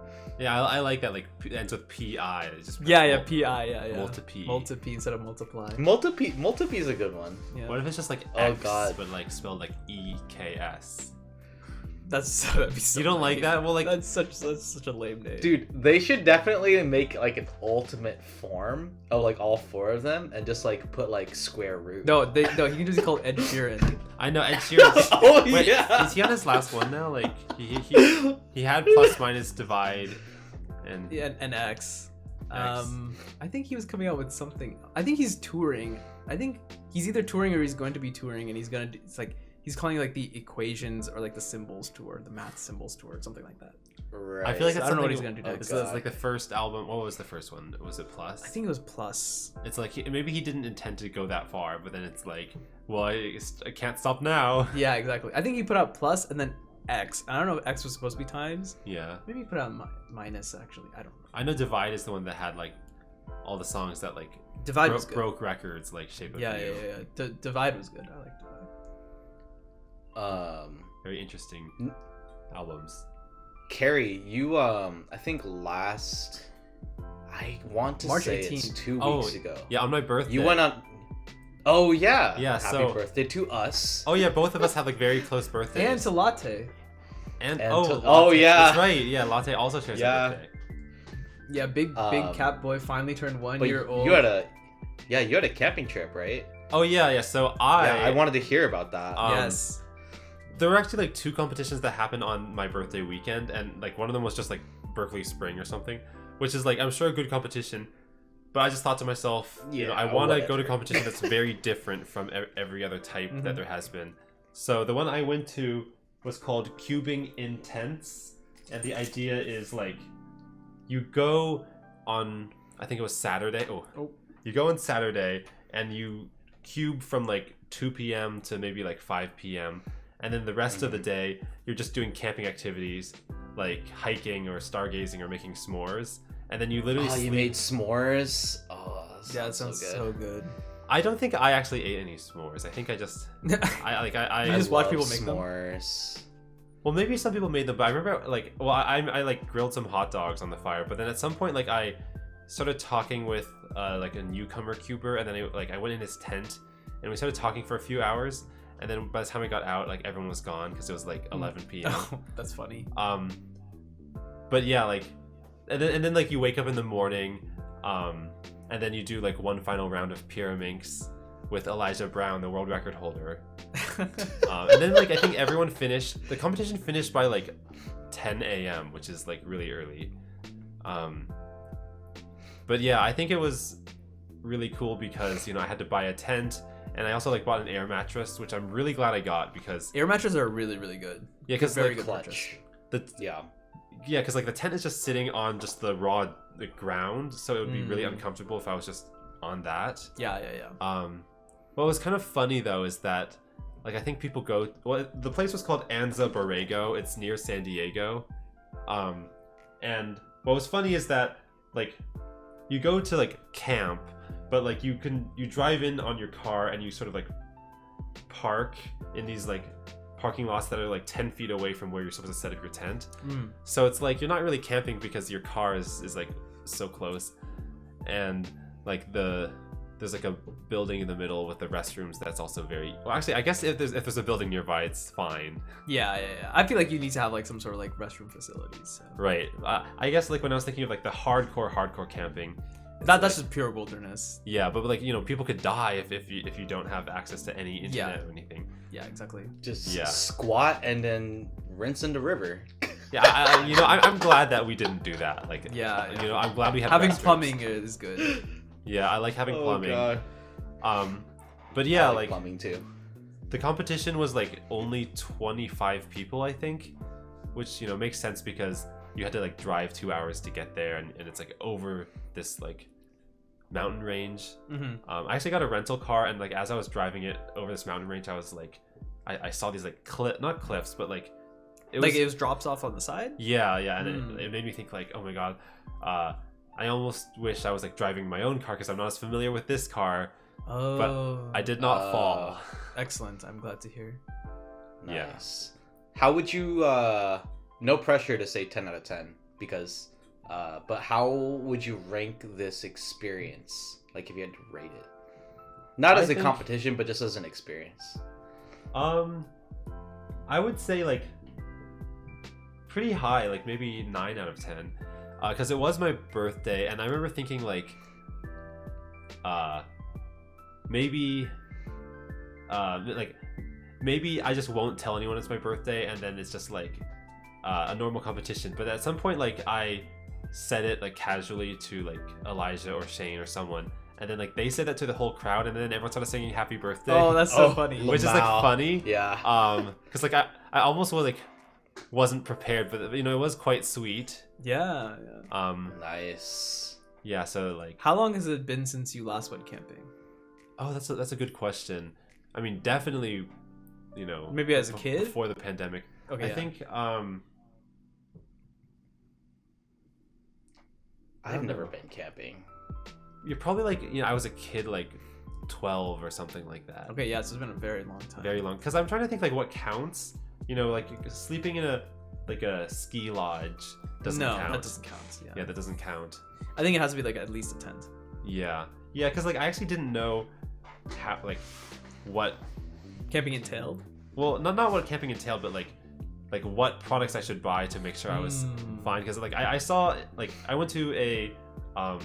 S3: Yeah, I like that. Like it ends with pi. It's just
S2: Yeah, Pi, yeah.
S3: Multipi.
S2: Multipi instead of multiply.
S1: Multiply is a good one.
S2: Yeah.
S3: What if it's just like
S1: Oh,
S3: X,
S1: God.
S3: but like spelled like EKS?
S2: That'd be so
S3: You don't like
S2: lame.
S3: that? Well, like
S2: That's such a lame name.
S1: Dude, they should definitely make like an ultimate form of like all 4 of them and just like put like square root.
S2: No, he can just be called Ed Sheeran.
S3: I know Ed Sheeran.
S1: Oh,
S3: Wait,
S1: yeah.
S3: is he on his last one now? Like he had plus minus divide, and
S2: Yeah, and X. I think he was coming out with something. I think he's touring. I think he's either touring or he's going to be touring, and it's like he's calling it like the equations or like the symbols tour, the math symbols tour, something like that.
S1: Right.
S3: I feel like
S2: So
S3: that's
S2: I don't know what
S3: something-
S2: he's gonna do next.
S3: This is like the first album. What was the first one? Was it Plus?
S2: I think it was Plus.
S3: It's like maybe he didn't intend to go that far, but then it's like, well, I can't stop now.
S2: Yeah, exactly. I think he put out Plus and then X. I don't know if X was supposed to be times.
S3: Yeah,
S2: Maybe he put out minus actually. I don't know.
S3: I know Divide is the one that had like all the songs that like
S2: Divide was good.
S3: broke records, like Shape of
S2: Yeah.
S3: You.
S2: Divide was good. I like Divide.
S3: Very interesting albums.
S1: Carrie, you I think I want to
S2: March
S1: say it's
S2: 18th.
S1: 2
S3: Oh,
S1: weeks ago.
S3: Yeah, on my birthday.
S1: You went on. Oh yeah.
S3: Yeah,
S1: Happy
S3: so-
S1: birthday to us.
S3: Oh yeah, both of us have like very close birthdays.
S2: And to Latte.
S3: And
S1: and
S3: oh,
S1: to-
S3: Latte.
S1: oh, yeah.
S3: That's right. Yeah, Latte also shares
S1: Yeah.
S3: a birthday.
S2: Yeah, big cat boy finally turned 1
S1: But
S2: year old.
S1: you had a camping trip, right?
S3: Oh yeah. So I
S1: wanted to hear about that.
S2: Yes.
S3: There were actually like 2 competitions that happened on my birthday weekend, and like one of them was just like Berkeley Spring or something, which is like I'm sure a good competition. But I just thought to myself, I want to go to
S1: whatever.
S3: competition that's very different from every other type
S2: Mhm.
S3: that there has been. So the one I went to was called Cubing Intense, and the idea is like you go on, I think it was Saturday. You go on Saturday and you cube from like 2 p.m. to maybe like 5 p.m. And then the rest of the day, you're just doing camping activities like hiking or stargazing or making s'mores. And then you literally sleep.
S1: You made s'mores. Oh,
S2: Yeah, it sounds so good.
S3: I don't think I actually ate any s'mores. I think I just I
S2: You just watch
S1: love
S2: people make them?
S1: s'mores.
S3: well, maybe some people made them, but I remember like I like grilled some hot dogs on the fire, but then at some point like I started talking with like a newcomer cuber, and then I went in his tent and we started talking for a few hours, and then by the time I got out, like everyone was gone because it was like 11 p.m.
S2: That's funny.
S3: But yeah, like and then like you wake up in the morning, and then you do like one final round of pyraminx, with Elijah Brown, the world record holder. And then like I think everyone finished. The competition finished by like 10 a.m., which is like really early. But yeah, I think it was really cool because I had to buy a tent, and I also like bought an air mattress, which I'm really glad I got because
S2: air mattresses are really, really good.
S3: Yeah, because
S2: very
S3: like,
S2: good mattress.
S3: Yeah, because like the tent is just sitting on just the ground, so it would be really uncomfortable if I was just on that.
S2: Yeah.
S3: What was kind of funny though is that like I think people go. Well, the place was called Anza Borrego. It's near San Diego. And what was funny is that like you go to like camp, but like you drive in on your car and you sort of like park in these like parking lots that are like 10 feet away from where you're supposed to set up your tent. So it's like you're not really camping because your car is like so close, and like there's like a building in the middle with the restrooms that's also very well. Actually, I guess if there's a building nearby, it's fine.
S2: Yeah. I feel like you need to have like some sort of like restroom facilities. So.
S3: Right. I guess like when I was thinking of like the hardcore camping,
S2: that's just pure wilderness.
S3: Yeah, but like people could die if you don't have access to any internet or anything.
S2: Yeah, exactly.
S1: Just squat and then rinse in the river.
S3: Yeah, I'm glad that we didn't do that. Like, I'm glad we had
S2: having
S3: restrooms.
S2: Plumbing is good.
S3: Yeah, I like having plumbing.
S1: God.
S3: But yeah,
S1: I like plumbing too.
S3: The competition was like only 25 people, I think, which makes sense because you had to like drive 2 hours to get there, and it's like over this like mountain range. I actually got a rental car, and like as I was driving it over this mountain range, I was like, I saw these like not cliffs, but like it was
S2: drops off on the side.
S3: Yeah, and it made me think like, oh my god, I almost wish I was like driving my own car because I'm not as familiar with this car. But I did not fall.
S2: Excellent. I'm glad to hear.
S1: Nice. Yeah. How would you? No pressure to say 10 out of 10 because, but how would you rank this experience? Like if you had to rate it, not as a competition, but just as an experience.
S3: I would say like pretty high, like maybe 9 out of 10. Because it was my birthday, and I remember thinking like, maybe I just won't tell anyone it's my birthday, and then it's just like a normal competition. But at some point, like I said it like casually to like Elijah or Shane or someone, and then like they said that to the whole crowd, and then everyone started singing "Happy Birthday."
S2: Oh, that's so funny.
S3: Which is like funny.
S1: Yeah.
S3: Because like I almost wasn't prepared, but it was quite sweet.
S2: Yeah.
S1: Nice.
S3: Yeah, so like
S2: how long has it been since you last went camping?
S3: Oh, that's a good question. I mean, definitely,
S2: maybe as a kid
S3: before the pandemic.
S2: Okay.
S3: I think
S1: I've never been camping.
S3: You're probably like, I was a kid like 12 or something like that.
S2: Okay, yeah, so it's been a very long time.
S3: Very long. Because I'm trying to think like what counts. Like sleeping in a ski lodge doesn't count.
S2: No, that doesn't count.
S3: Yeah, that doesn't count.
S2: I think it has to be like at least a tent.
S3: Yeah, because like I actually didn't know how like what
S2: camping entailed.
S3: Well, not what camping entailed, but like what products I should buy to make sure I was fine. Because like I saw like I went to a I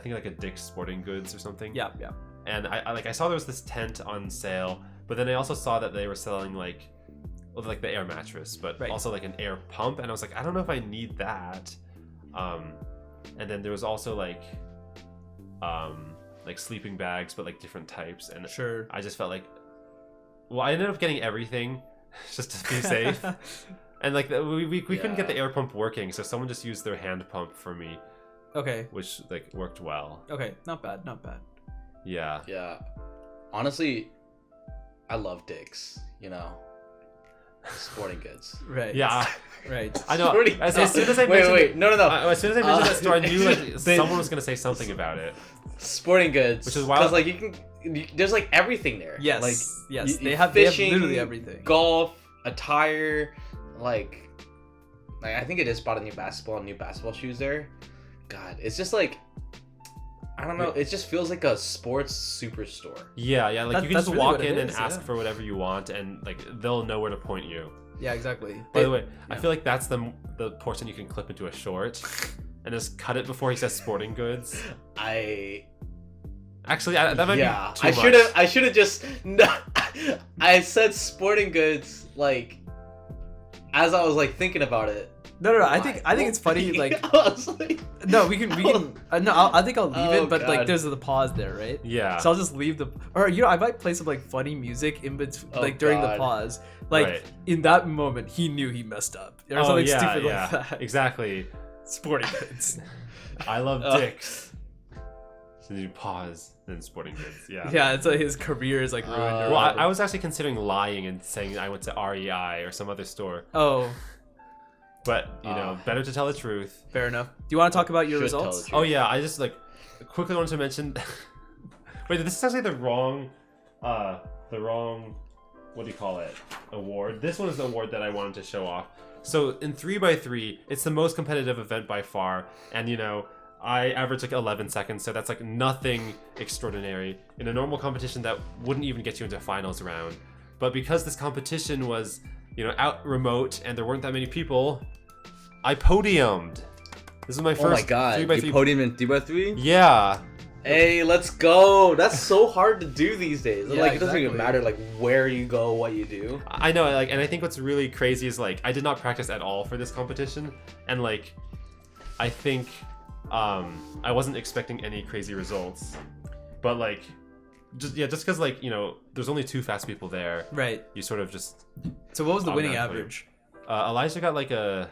S3: think like a Dick's Sporting Goods or something.
S2: Yeah.
S3: And I saw there was this tent on sale, but then I also saw that they were selling like the air mattress, but also like an air pump, and I was like, I don't know if I need that. And then there was also like sleeping bags, but like different types, and
S2: sure,
S3: I just felt like, well, I ended up getting everything just to be safe. And like we couldn't get the air pump working, so someone just used their hand pump for me.
S2: Okay.
S3: Which like worked well.
S2: Okay, not bad.
S3: Yeah.
S1: Honestly, I love Dick's, Sporting Goods.
S2: Right.
S3: Yeah.
S2: Right.
S3: I know. As soon as I mentioned as soon as I mentioned that store, I knew like someone was gonna say something about it.
S1: Sporting Goods,
S3: which is wild.
S1: Because like there's like everything there.
S2: Yes.
S1: Like
S2: yes,
S1: they
S2: have literally everything.
S1: Golf, attire, like I think I just bought a new basketball shoes there. God, it's just like, I don't know. It just feels like a sports superstore.
S3: Yeah. Like you can just walk in and ask
S2: yeah.
S3: for whatever you want, and like they'll know where to point you.
S2: Yeah, exactly.
S3: By the way, I feel like that's the portion you can clip into a short, and just cut it before he says Sporting Goods.
S1: I
S3: Actually, that might be too much.
S1: I should have just. I said sporting goods like as I was like thinking about it.
S2: No. I think it's funny. Like,
S1: I was like,
S2: no, we can. I think I'll leave it, but
S1: God.
S2: like, there's the pause there, right?
S3: Yeah.
S2: So I'll just leave or I might play some like funny music in between, like during the pause. Like in that moment, he knew he messed up or something stupid like that.
S3: Exactly.
S2: Sporting goods.
S3: I love dicks. So you pause, then sporting goods. Yeah.
S2: Yeah, it's like his career is like ruined.
S3: Well, I was actually considering lying and saying I went to REI or some other store.
S2: Oh.
S3: But, better to tell the truth.
S2: Fair enough. Do you want to talk about your results?
S3: Oh, yeah. I just, quickly wanted to mention... Wait, this is actually the wrong... What do you call it? Award. This one is the award that I wanted to show off. So, in 3x3, it's the most competitive event by far. And, I averaged 11 seconds, so that's nothing extraordinary. In a normal competition, that wouldn't even get you into finals round. But because this competition was, out remote and there weren't that many people, I podiumed. This is my first.
S1: Oh my god!
S3: 3x3.
S1: You podiumed in 3x3?
S3: Yeah.
S1: Hey, let's go! That's so hard to do these days.
S2: Yeah,
S1: it doesn't even matter where you go, what you do.
S3: I know, and I think what's really crazy is I did not practice at all for this competition, and I think I wasn't expecting any crazy results, but just because there's only 2 fast people there.
S2: Right.
S3: You sort of just.
S2: So what was the winning average?
S3: Elijah got a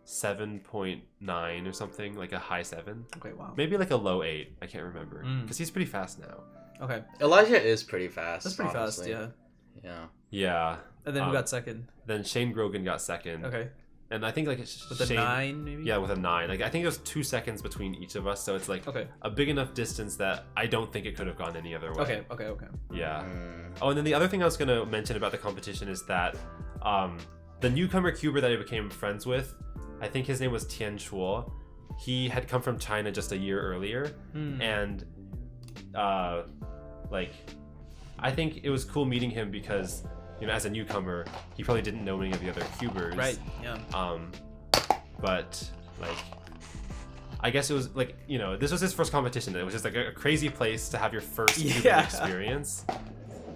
S3: 7.9 or something, a high 7.
S2: Okay, wow.
S3: Maybe a low 8. I can't remember because he's pretty fast now.
S2: Okay.
S1: Elijah is pretty fast.
S2: That's pretty fast, yeah.
S1: Yeah.
S3: Yeah.
S2: And then who got second?
S3: Then Shane Grogan got second.
S2: Okay.
S3: And I think
S2: with a 9 maybe.
S3: Yeah, with a 9. I think there's 2 seconds between each of us, so it's a big enough distance that I don't think it could have gone any other way.
S2: Okay.
S3: Yeah. Oh, and then the other thing I was gonna mention about the competition is that the newcomer cuber that I became friends with, I think his name was Tian Shuo. He had come from China just a year earlier, and I think it was cool meeting him because. As a newcomer, he probably didn't know any of the other cubers.
S2: Right. Yeah.
S3: But I guess it was this was his first competition. It was just a crazy place to have your first cuber experience.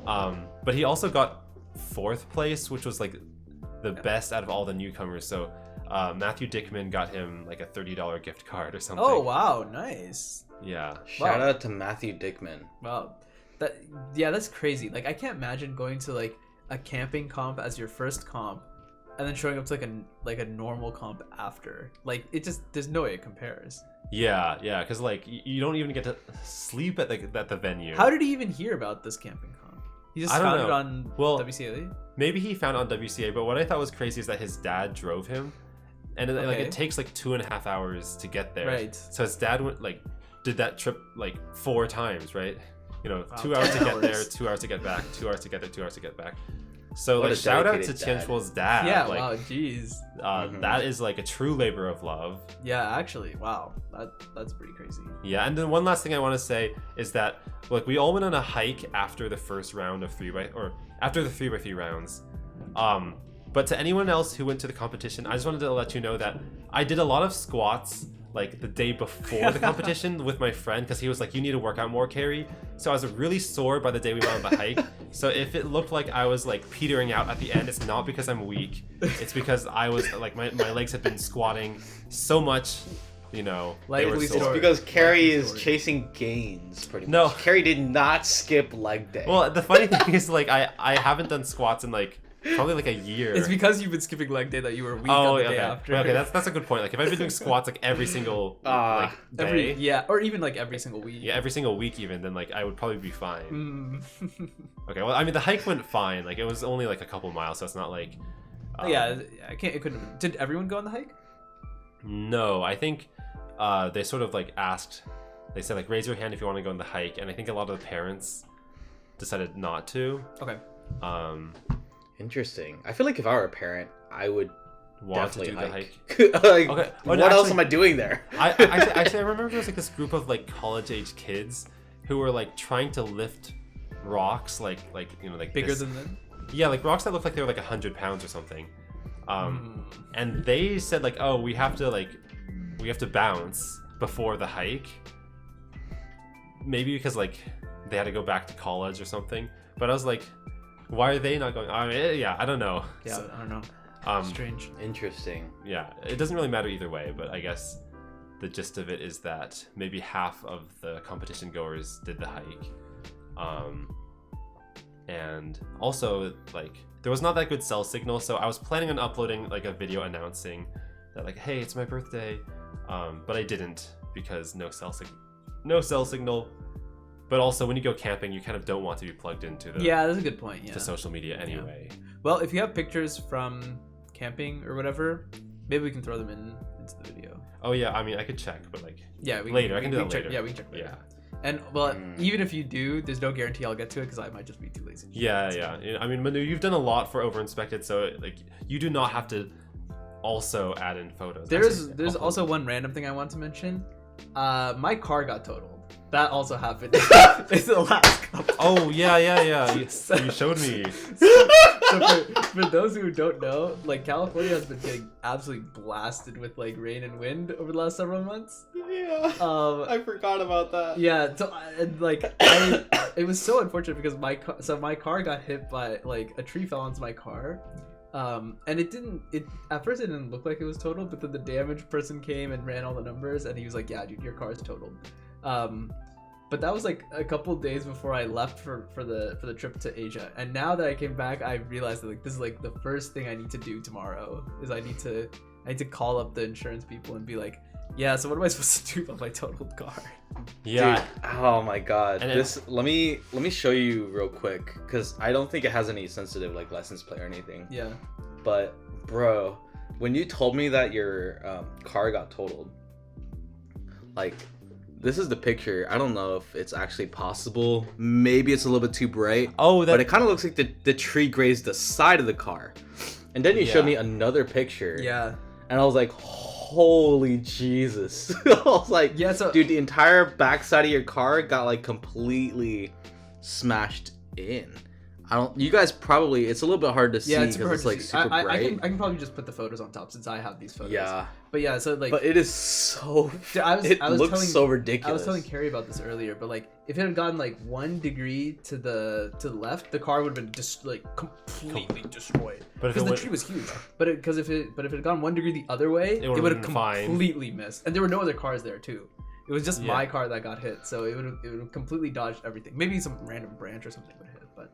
S3: But he also got 4th place, which was the best out of all the newcomers. So Matthew Dickman got him a $30 gift card or something.
S2: Oh wow, nice.
S3: Yeah.
S1: Shout out to Matthew Dickman.
S2: Wow. That's crazy. I can't imagine going to a camping comp as your first comp and then showing up to a normal comp after. There's no way it compares.
S3: Yeah, because you don't even get to sleep at the venue.
S2: How did he even hear about this camping comp? He just found it on WCA?
S3: Maybe he found it on WCA, but what I thought was crazy is that his dad drove him, and it takes 2.5 hours to get there.
S2: Right.
S3: So his dad went did that trip 4 times, right?
S2: Wow,
S3: 2 hours to get there, 2 hours to get back, 2 hours to get there, 2 hours to get back. So shout out to Tian Shuo's dad.
S2: Yeah, wow, jeez.
S3: That is a true labor of love.
S2: Yeah, actually, wow, that's pretty crazy.
S3: Yeah, and then one last thing I want to say is that we all went on a hike after the first round of after the 3x3 rounds. But to anyone else who went to the competition, I just wanted to let you know that I did a lot of squats the day before the competition with my friend because he was you need to work out more, Carrie. So I was really sore by the day we went on the hike. So if it looked like I was petering out at the end, it's not because I'm weak. It's because I was my legs had been squatting so much, they were
S1: It's
S3: sore.
S1: because Carrie is chasing gains pretty much.
S3: No.
S1: Carrie did not skip leg day.
S3: Well, the funny thing is I haven't done squats in probably a year.
S2: It's because you've been skipping leg day that you were weak on the day after.
S3: Okay, that's a good point. If I've been doing squats every single day,
S2: or even every single week.
S3: Yeah, every single week even, then I would probably be fine. Okay, well, I mean the hike went fine. It was only a couple miles, so it's not
S2: yeah, it couldn't. Did everyone go on the hike?
S3: No, I think they sort of asked. They said raise your hand if you want to go on the hike, and I think a lot of the parents decided not to.
S2: Okay.
S1: Interesting. I feel if I were a parent, I would
S3: want
S1: definitely
S3: to do
S1: hike.
S3: the hike.
S1: Okay. What else am I doing there?
S3: I remember there was this group of college-age kids who were trying to lift rocks
S2: bigger than them.
S3: Yeah, rocks that looked like they were 100 pounds or something. And they said oh, we have to bounce before the hike. maybe because like they had to go back to college or something. But I was like, why are they not going? I mean, yeah, I don't know.
S2: Yeah,
S3: So,
S2: I don't know. Strange.
S1: Interesting.
S3: yeah, it doesn't really matter either way. But I guess the gist of it is that maybe half of the competition goers did the hike. And also like there was not that good cell signal, so I was planning on uploading like a video announcing that like, hey, it's my birthday, but I didn't because no cell signal. But also when you go camping, you kind of don't want to be plugged into the
S2: Yeah, that's a good point. Yeah.
S3: to social media anyway.
S2: Well, if you have pictures from camping or whatever, maybe we can throw them into the video.
S3: Oh yeah, I mean I could check, but like
S2: Yeah,
S3: later. I can do that
S2: check,
S3: later.
S2: Yeah, we can check later.
S3: Yeah.
S2: And well, even if you do, there's no guarantee I'll get to it because I might just be too lazy.
S3: Yeah. I mean, Manu, you've done a lot for Overinspected, so like you do not have to also add in photos.
S2: There's also one random thing I want to mention. My car got totaled. That also happened. It's the last couple.
S3: Oh yeah. You showed me.
S2: So for those who don't know, like California has been getting absolutely blasted with like rain and wind over the last several months.
S1: Yeah. I forgot about that.
S2: Yeah, so it was so unfortunate because my car got hit by like a tree fell onto my car, and at first it didn't look like it was totaled, but then the damage person came and ran all the numbers, and he was like, "Yeah, dude, your car is totaled." But that was like a couple days before I left for the trip to Asia, and now that I came back, I realized that like this is like the first thing I need to do tomorrow is I need to call up the insurance people and be like, yeah, so what am I supposed to do about my totaled car?
S3: Yeah.
S1: Dude, oh my god.
S3: And
S1: let me show you real quick because I don't think it has any sensitive like license plate or anything.
S2: Yeah.
S1: But bro, when you told me that your car got totaled, like this is the picture. I don't know if it's actually possible. Maybe it's a little bit too bright.
S3: Oh,
S1: but it kind of looks like the tree grazed the side of the car. And then you showed me another picture.
S2: Yeah.
S1: And I was like, holy Jesus. I was like,
S2: yeah, so
S1: dude, the entire backside of your car got like completely smashed in. You guys probably, it's a little bit hard to see because it's like super bright.
S2: I can probably just put the photos on top since I have these photos.
S1: Yeah.
S2: But yeah, so like.
S1: But it is so.
S2: It looks
S1: so ridiculous.
S2: I was telling Carrie about this earlier, but like if it had gone like 1 degree to the left, the car would have been just like completely destroyed. Because the tree was huge. But if it had gone 1 degree the other way, it would have completely missed. And there were no other cars there too. It was just my car that got hit, so it would have completely dodged everything. Maybe some random branch or something would hit, but.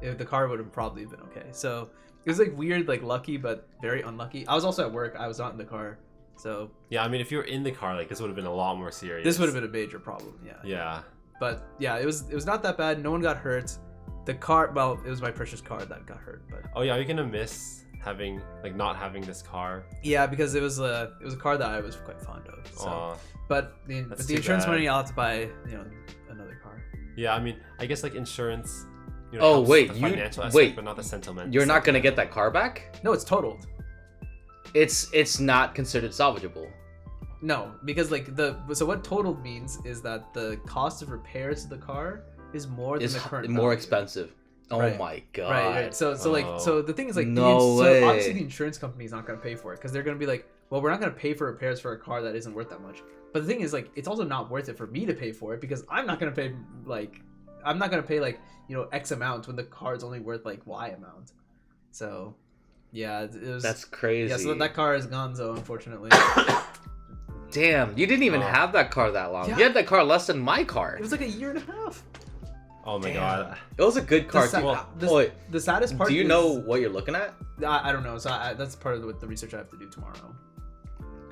S2: The car would have probably been okay. So it was like weird, like lucky, but very unlucky. I was also at work. I was not in the car. So
S3: yeah, I mean, if you were in the car, like this would have been a lot more serious.
S2: This would have been a major problem. Yeah.
S3: Yeah.
S2: But yeah, it was not that bad. No one got hurt. The car, well, it was my precious car that got hurt. But
S3: oh yeah, are you gonna miss not having this car?
S2: Yeah, because it was a car that I was quite fond of. So, but the insurance money, I'll have to buy another car.
S3: Yeah, I mean, I guess like insurance.
S1: Oh wait,
S3: financial aspect, but not the sentimental.
S1: You're not gonna get that car back?
S2: No, it's totaled.
S1: It's not considered salvageable.
S2: No, because like so what totaled means is that the cost of repairs to the car is more than the current
S1: more
S2: value.
S1: Expensive. Oh my god.
S2: Right. So the thing is like
S1: way.
S2: So obviously the insurance company is not gonna pay for it because they're gonna be like, well, we're not gonna pay for repairs for a car that isn't worth that much. But the thing is like, it's also not worth it for me to pay for it because I'm not gonna pay like X amount when the car is only worth like Y amount. So yeah, it was.
S1: That's crazy.
S2: Yeah, so that car is gonzo, unfortunately.
S1: Damn, you didn't even have that car that long. Yeah. You had that car less than my car.
S2: It was like a year and a half.
S3: Oh my god.
S1: It was a good car.
S2: The saddest part.
S1: Do you know what you're looking at?
S2: I don't know. So that's part of the research I have to do tomorrow.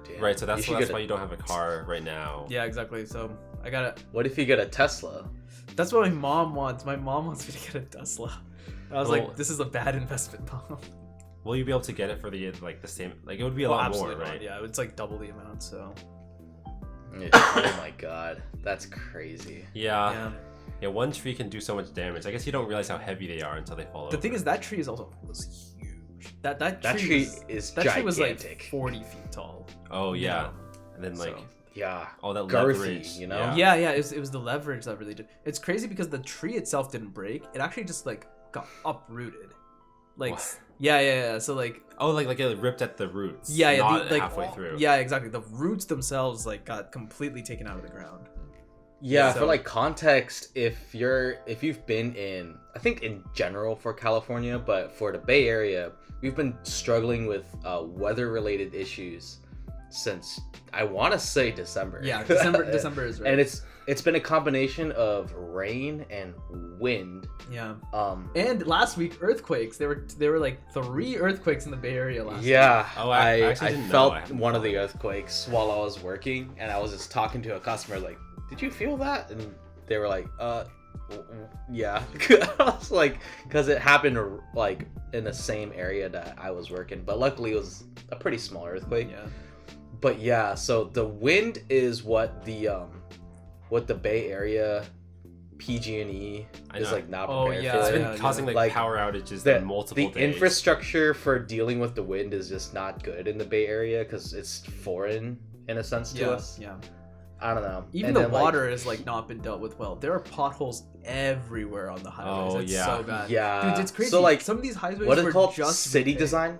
S3: Damn. Right. So that's why you don't have a car right now.
S2: Yeah, exactly. So I gotta.
S1: What if you get a Tesla?
S2: That's what my mom wants. My mom wants me to get a Tesla. I was like, this is a bad investment, Mom.
S3: Will you be able to get it for the same? Like it would be a lot more, right?
S2: Yeah, it's like double the amount. So.
S1: Oh my god, that's crazy.
S3: Yeah. One tree can do so much damage. I guess you don't realize how heavy they are until they fall over.
S2: The thing is, that tree was huge. That
S1: tree is gigantic.
S2: Tree was like 40 feet tall.
S3: Oh yeah, and then like.
S1: Yeah.
S3: Oh, that
S1: girthy,
S3: leverage,
S1: you know?
S2: Yeah. It was the leverage that really did. It's crazy because the tree itself didn't break. It actually just like got uprooted. Like what? Yeah. So like
S3: like it ripped at the roots.
S2: Yeah,
S3: not halfway through.
S2: Yeah, exactly. The roots themselves like got completely taken out of the ground.
S1: Yeah,
S2: So-
S1: for like context, if you've been in, I think in general for California, but for the Bay Area, we've been struggling with weather-related issues since I want to say December.
S2: Yeah, December is right.
S1: And it's been a combination of rain and wind.
S2: Yeah. And last week earthquakes. There were like 3 earthquakes in the Bay Area last week.
S1: Yeah.
S3: Oh, I actually
S1: I
S3: didn't know.
S1: felt
S3: I hadn't
S1: one of
S3: thought.
S1: the earthquakes while I was working, and I was just talking to a customer like, "Did you feel that?" And they were like, yeah." I was like, because it happened like in the same area that I was working, but luckily it was a pretty small earthquake.
S2: Yeah.
S1: But yeah, so the wind is what the Bay Area PG&E
S3: I
S1: is
S3: know.
S1: like not
S2: Oh,
S1: prepared
S2: yeah,
S1: for.
S3: It's
S1: it.
S3: been
S2: yeah,
S3: causing
S2: yeah.
S3: like
S1: Like,
S3: power outages
S1: The,
S3: in multiple
S1: the
S3: days.
S1: infrastructure for dealing with the wind is just not good in the Bay Area because it's foreign in a sense to us.
S2: Yeah.
S1: I don't know.
S2: Even
S1: And
S2: the
S1: then, like,
S2: water has like not been dealt with well. There are potholes everywhere on the highways.
S3: Oh,
S2: It's
S3: yeah.
S2: so bad.
S1: Yeah.
S2: Dude, it's crazy.
S1: So, like,
S2: some of these highways
S1: what is
S2: were
S1: it called?
S2: just
S1: City
S2: repaved.
S1: design?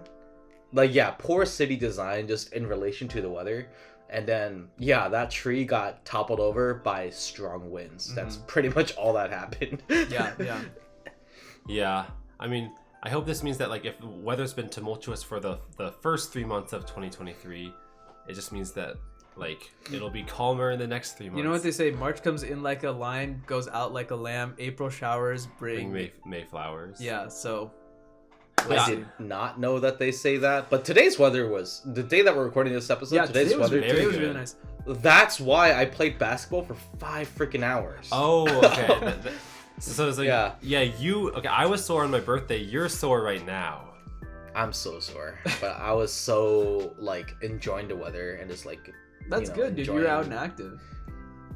S1: Like, yeah, poor city design just in relation to the weather. And then, yeah, that tree got toppled over by strong winds. That's pretty much all that happened.
S2: Yeah, yeah.
S3: Yeah, I mean, I hope this means that like if the weather's been tumultuous for the first 3 months of 2023, it just means that like it'll be calmer in the next 3 months.
S2: You know what they say? March comes in like a lion, goes out like a lamb. April showers
S3: bring
S2: bring.
S3: Mayflowers.
S2: Yeah, so.
S1: I did not know that they say that. But today's weather was, the day that we're recording this episode,
S2: Yeah,
S1: today's
S2: today was,
S1: weather,
S2: today was
S3: good.
S2: really nice.
S1: that's why I played basketball for 5 freaking hours.
S3: Oh, okay. So it's like
S1: Yeah.
S3: you okay. I was sore on my birthday. You're sore right now.
S1: I'm so sore. But I was so, like, enjoying the weather and just, like,
S2: That's
S1: you know,
S2: good, dude. You're out and
S1: enjoying
S2: active.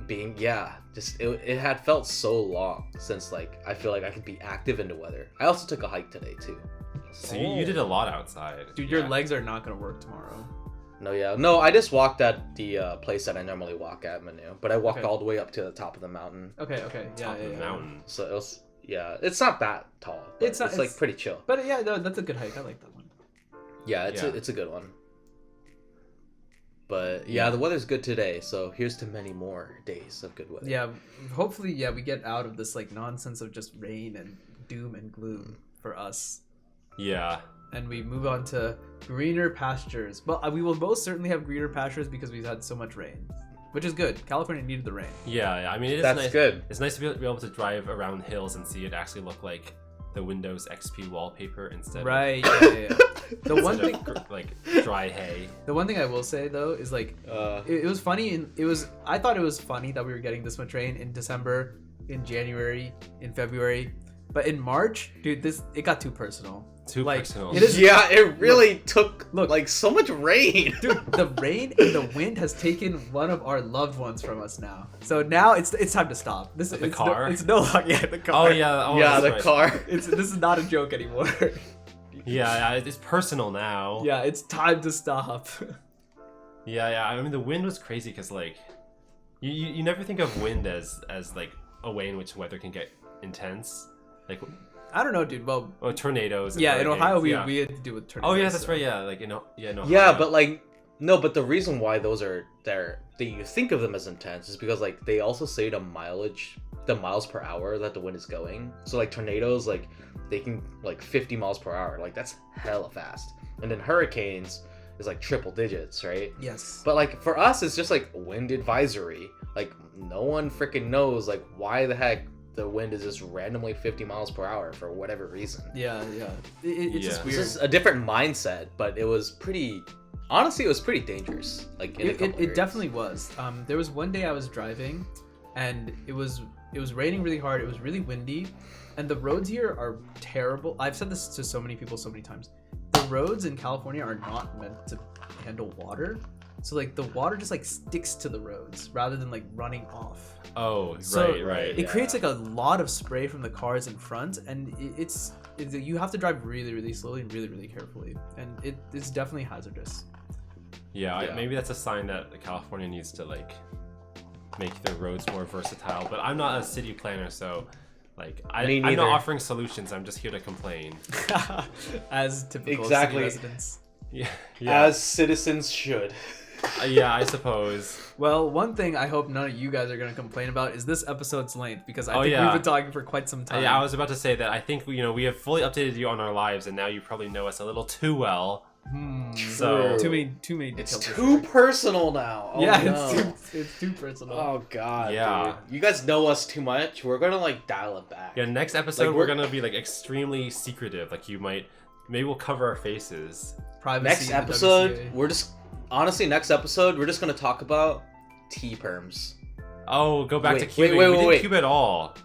S1: being, yeah, just, it had felt so long since, like, I feel like I could be active in the weather. I also took a hike today, too.
S3: So you did a lot outside.
S2: Dude, your
S3: Yeah.
S2: legs are not gonna work tomorrow.
S1: No, I just walked at the place that I normally walk at, Manu. But I walked
S2: Okay.
S1: all the way up to the top of the mountain.
S2: Okay, yeah,
S3: Top
S2: yeah,
S3: of the
S2: yeah.
S3: mountain.
S1: So it was, yeah, it's not that tall. But
S2: It's not-
S1: it's like
S2: it's-
S1: pretty chill.
S2: But yeah, no, that's a good hike. I like that one.
S1: Yeah, it's
S3: Yeah.
S1: it's a good one. But yeah, the weather's good today, so here's to many more days of good weather.
S2: Yeah, hopefully, yeah, we get out of this like nonsense of just rain and doom and gloom for us,
S3: Yeah.
S2: and we move on to greener pastures. But we will most certainly have greener pastures because we've had so much rain, which is good. California needed the rain.
S3: Yeah. I mean, it is
S1: That's
S3: nice.
S1: good.
S3: It's nice to be able to drive around hills and see it actually look like the Windows XP wallpaper instead
S2: Right.
S3: of,
S2: Yeah. The one
S3: instead
S2: thing,
S3: of like dry hay.
S2: the one thing I will say though is like it was funny, and I thought it was funny that we were getting this much rain in December, in January, in February, but in March, dude, it got too personal.
S3: Too
S2: Like,
S3: personal.
S2: it is-
S1: Yeah, it really took
S2: look.
S1: like so much rain.
S2: Dude, the rain and the wind has taken one of our loved ones from us now. So now it's time to stop. This
S3: The
S2: it's
S3: car?
S2: No, it's no longer the
S3: Oh
S2: car.
S3: yeah. Oh,
S1: yeah,
S3: that's
S1: the
S3: right.
S1: car.
S2: This is not a joke anymore.
S3: Yeah, it's personal now.
S2: Yeah, it's time to stop.
S3: Yeah. I mean, the wind was crazy because like, you never think of wind as like a way in which weather can get intense, like
S2: I don't know, dude. Well,
S3: tornadoes. and
S2: yeah, in Ohio
S3: hurricanes,
S2: we
S3: yeah.
S2: we had to do with tornadoes.
S3: Oh yeah, that's
S2: so.
S3: right. Yeah, like no.
S1: Yeah, but like no, but the reason why those are there, that you think of them as intense, is because like they also say the miles per hour that the wind is going. So like tornadoes, like they can like 50 miles per hour. Like that's hella fast. And then hurricanes is like triple digits, right?
S2: Yes.
S1: But like for us, it's just like wind advisory. Like no one freaking knows like why the heck the wind is just randomly 50 miles per hour for whatever reason.
S2: Yeah. It's just
S3: Yeah.
S2: weird.
S1: It's just a different mindset, but it was pretty. Honestly, it was pretty dangerous. Like in a couple
S2: It
S1: areas.
S2: definitely was. There was one day I was driving, and it was raining really hard. It was really windy, and the roads here are terrible. I've said this to so many people so many times. The roads in California are not meant to handle water, so like the water just like sticks to the roads rather than like running off.
S3: Oh,
S2: So,
S3: right.
S2: It creates like a lot of spray from the cars in front, and it's you have to drive really, really slowly and really, really carefully, and it's definitely hazardous.
S1: Yeah.
S3: Maybe that's a sign that California needs to like make their roads more versatile. But I'm not a city planner, so like
S1: Me
S3: I'm not
S1: neither.
S3: offering solutions. I'm just here to complain.
S2: As typical
S1: Exactly.
S2: city residents.
S3: Yeah.
S1: As citizens should.
S3: Yeah, I suppose.
S2: Well, one thing I hope none of you guys are going to complain about is this episode's length, because I think
S3: yeah.
S2: we've been talking for quite some time.
S3: Yeah, I was about to say that I think we have fully updated you on our lives, and now you probably know us a little too well. So
S2: too many details.
S1: It's too personal now. Oh,
S2: yeah,
S1: no.
S2: it's too personal.
S1: Oh god,
S3: Yeah.
S1: dude. You guys know us too much. We're gonna like dial it back.
S3: Yeah, next episode
S1: Like,
S3: we're gonna be like extremely secretive. Like maybe we'll cover our faces.
S2: Privacy
S1: Next
S2: in the
S1: episode,
S2: WCA.
S1: we're just gonna talk about T-perms.
S3: Oh, go back to
S1: Wait,
S3: cubing.
S1: wait,
S3: We didn't
S1: wait.
S3: cube at all.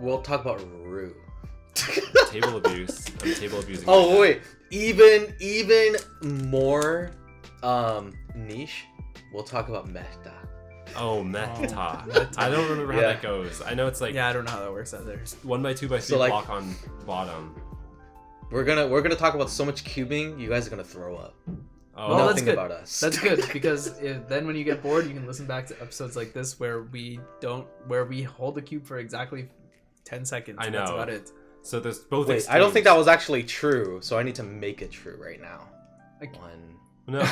S1: We'll talk about Rue.
S3: Table abuse. I'm table abusing.
S1: Oh wait, even more niche. We'll talk about Meta.
S3: Oh, meta.
S2: Meta.
S3: I don't remember how
S1: Yeah.
S3: that goes. I know it's like
S2: Yeah, I don't know how that works either.
S3: 1x2x3
S1: So, like-
S3: block on bottom.
S1: We're gonna talk about so much cubing. You guys are gonna throw up.
S3: Oh,
S2: Well, that's
S1: Nothing
S2: good.
S1: about us.
S2: That's good, because then when you get bored, you can listen back to episodes like this where we hold the cube for exactly 10 seconds.
S3: I
S2: and That's
S3: know.
S2: about it.
S3: so there's both.
S1: Wait, I don't think that was actually true, so I need to make it true right now.
S2: Like-
S1: One.
S3: No.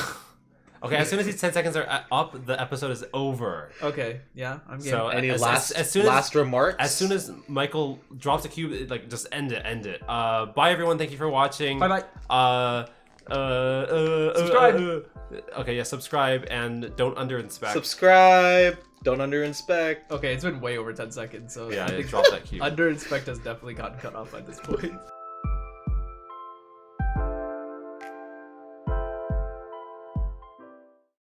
S3: Okay, as soon as these 10 seconds are up, the episode is over.
S2: Okay, yeah, I'm game.
S3: So
S1: Any
S3: as soon
S1: last remarks?
S3: as soon as Michael drops a cube, like just end it. Bye everyone, thank you for watching.
S2: Bye bye.
S3: Subscribe. Okay, yeah, subscribe and don't under-inspect.
S1: Subscribe. Don't under-inspect.
S2: Okay, it's been way over 10 seconds, so
S3: Yeah,
S2: I think
S3: drop that cube.
S2: under inspect has definitely gotten cut off at this point.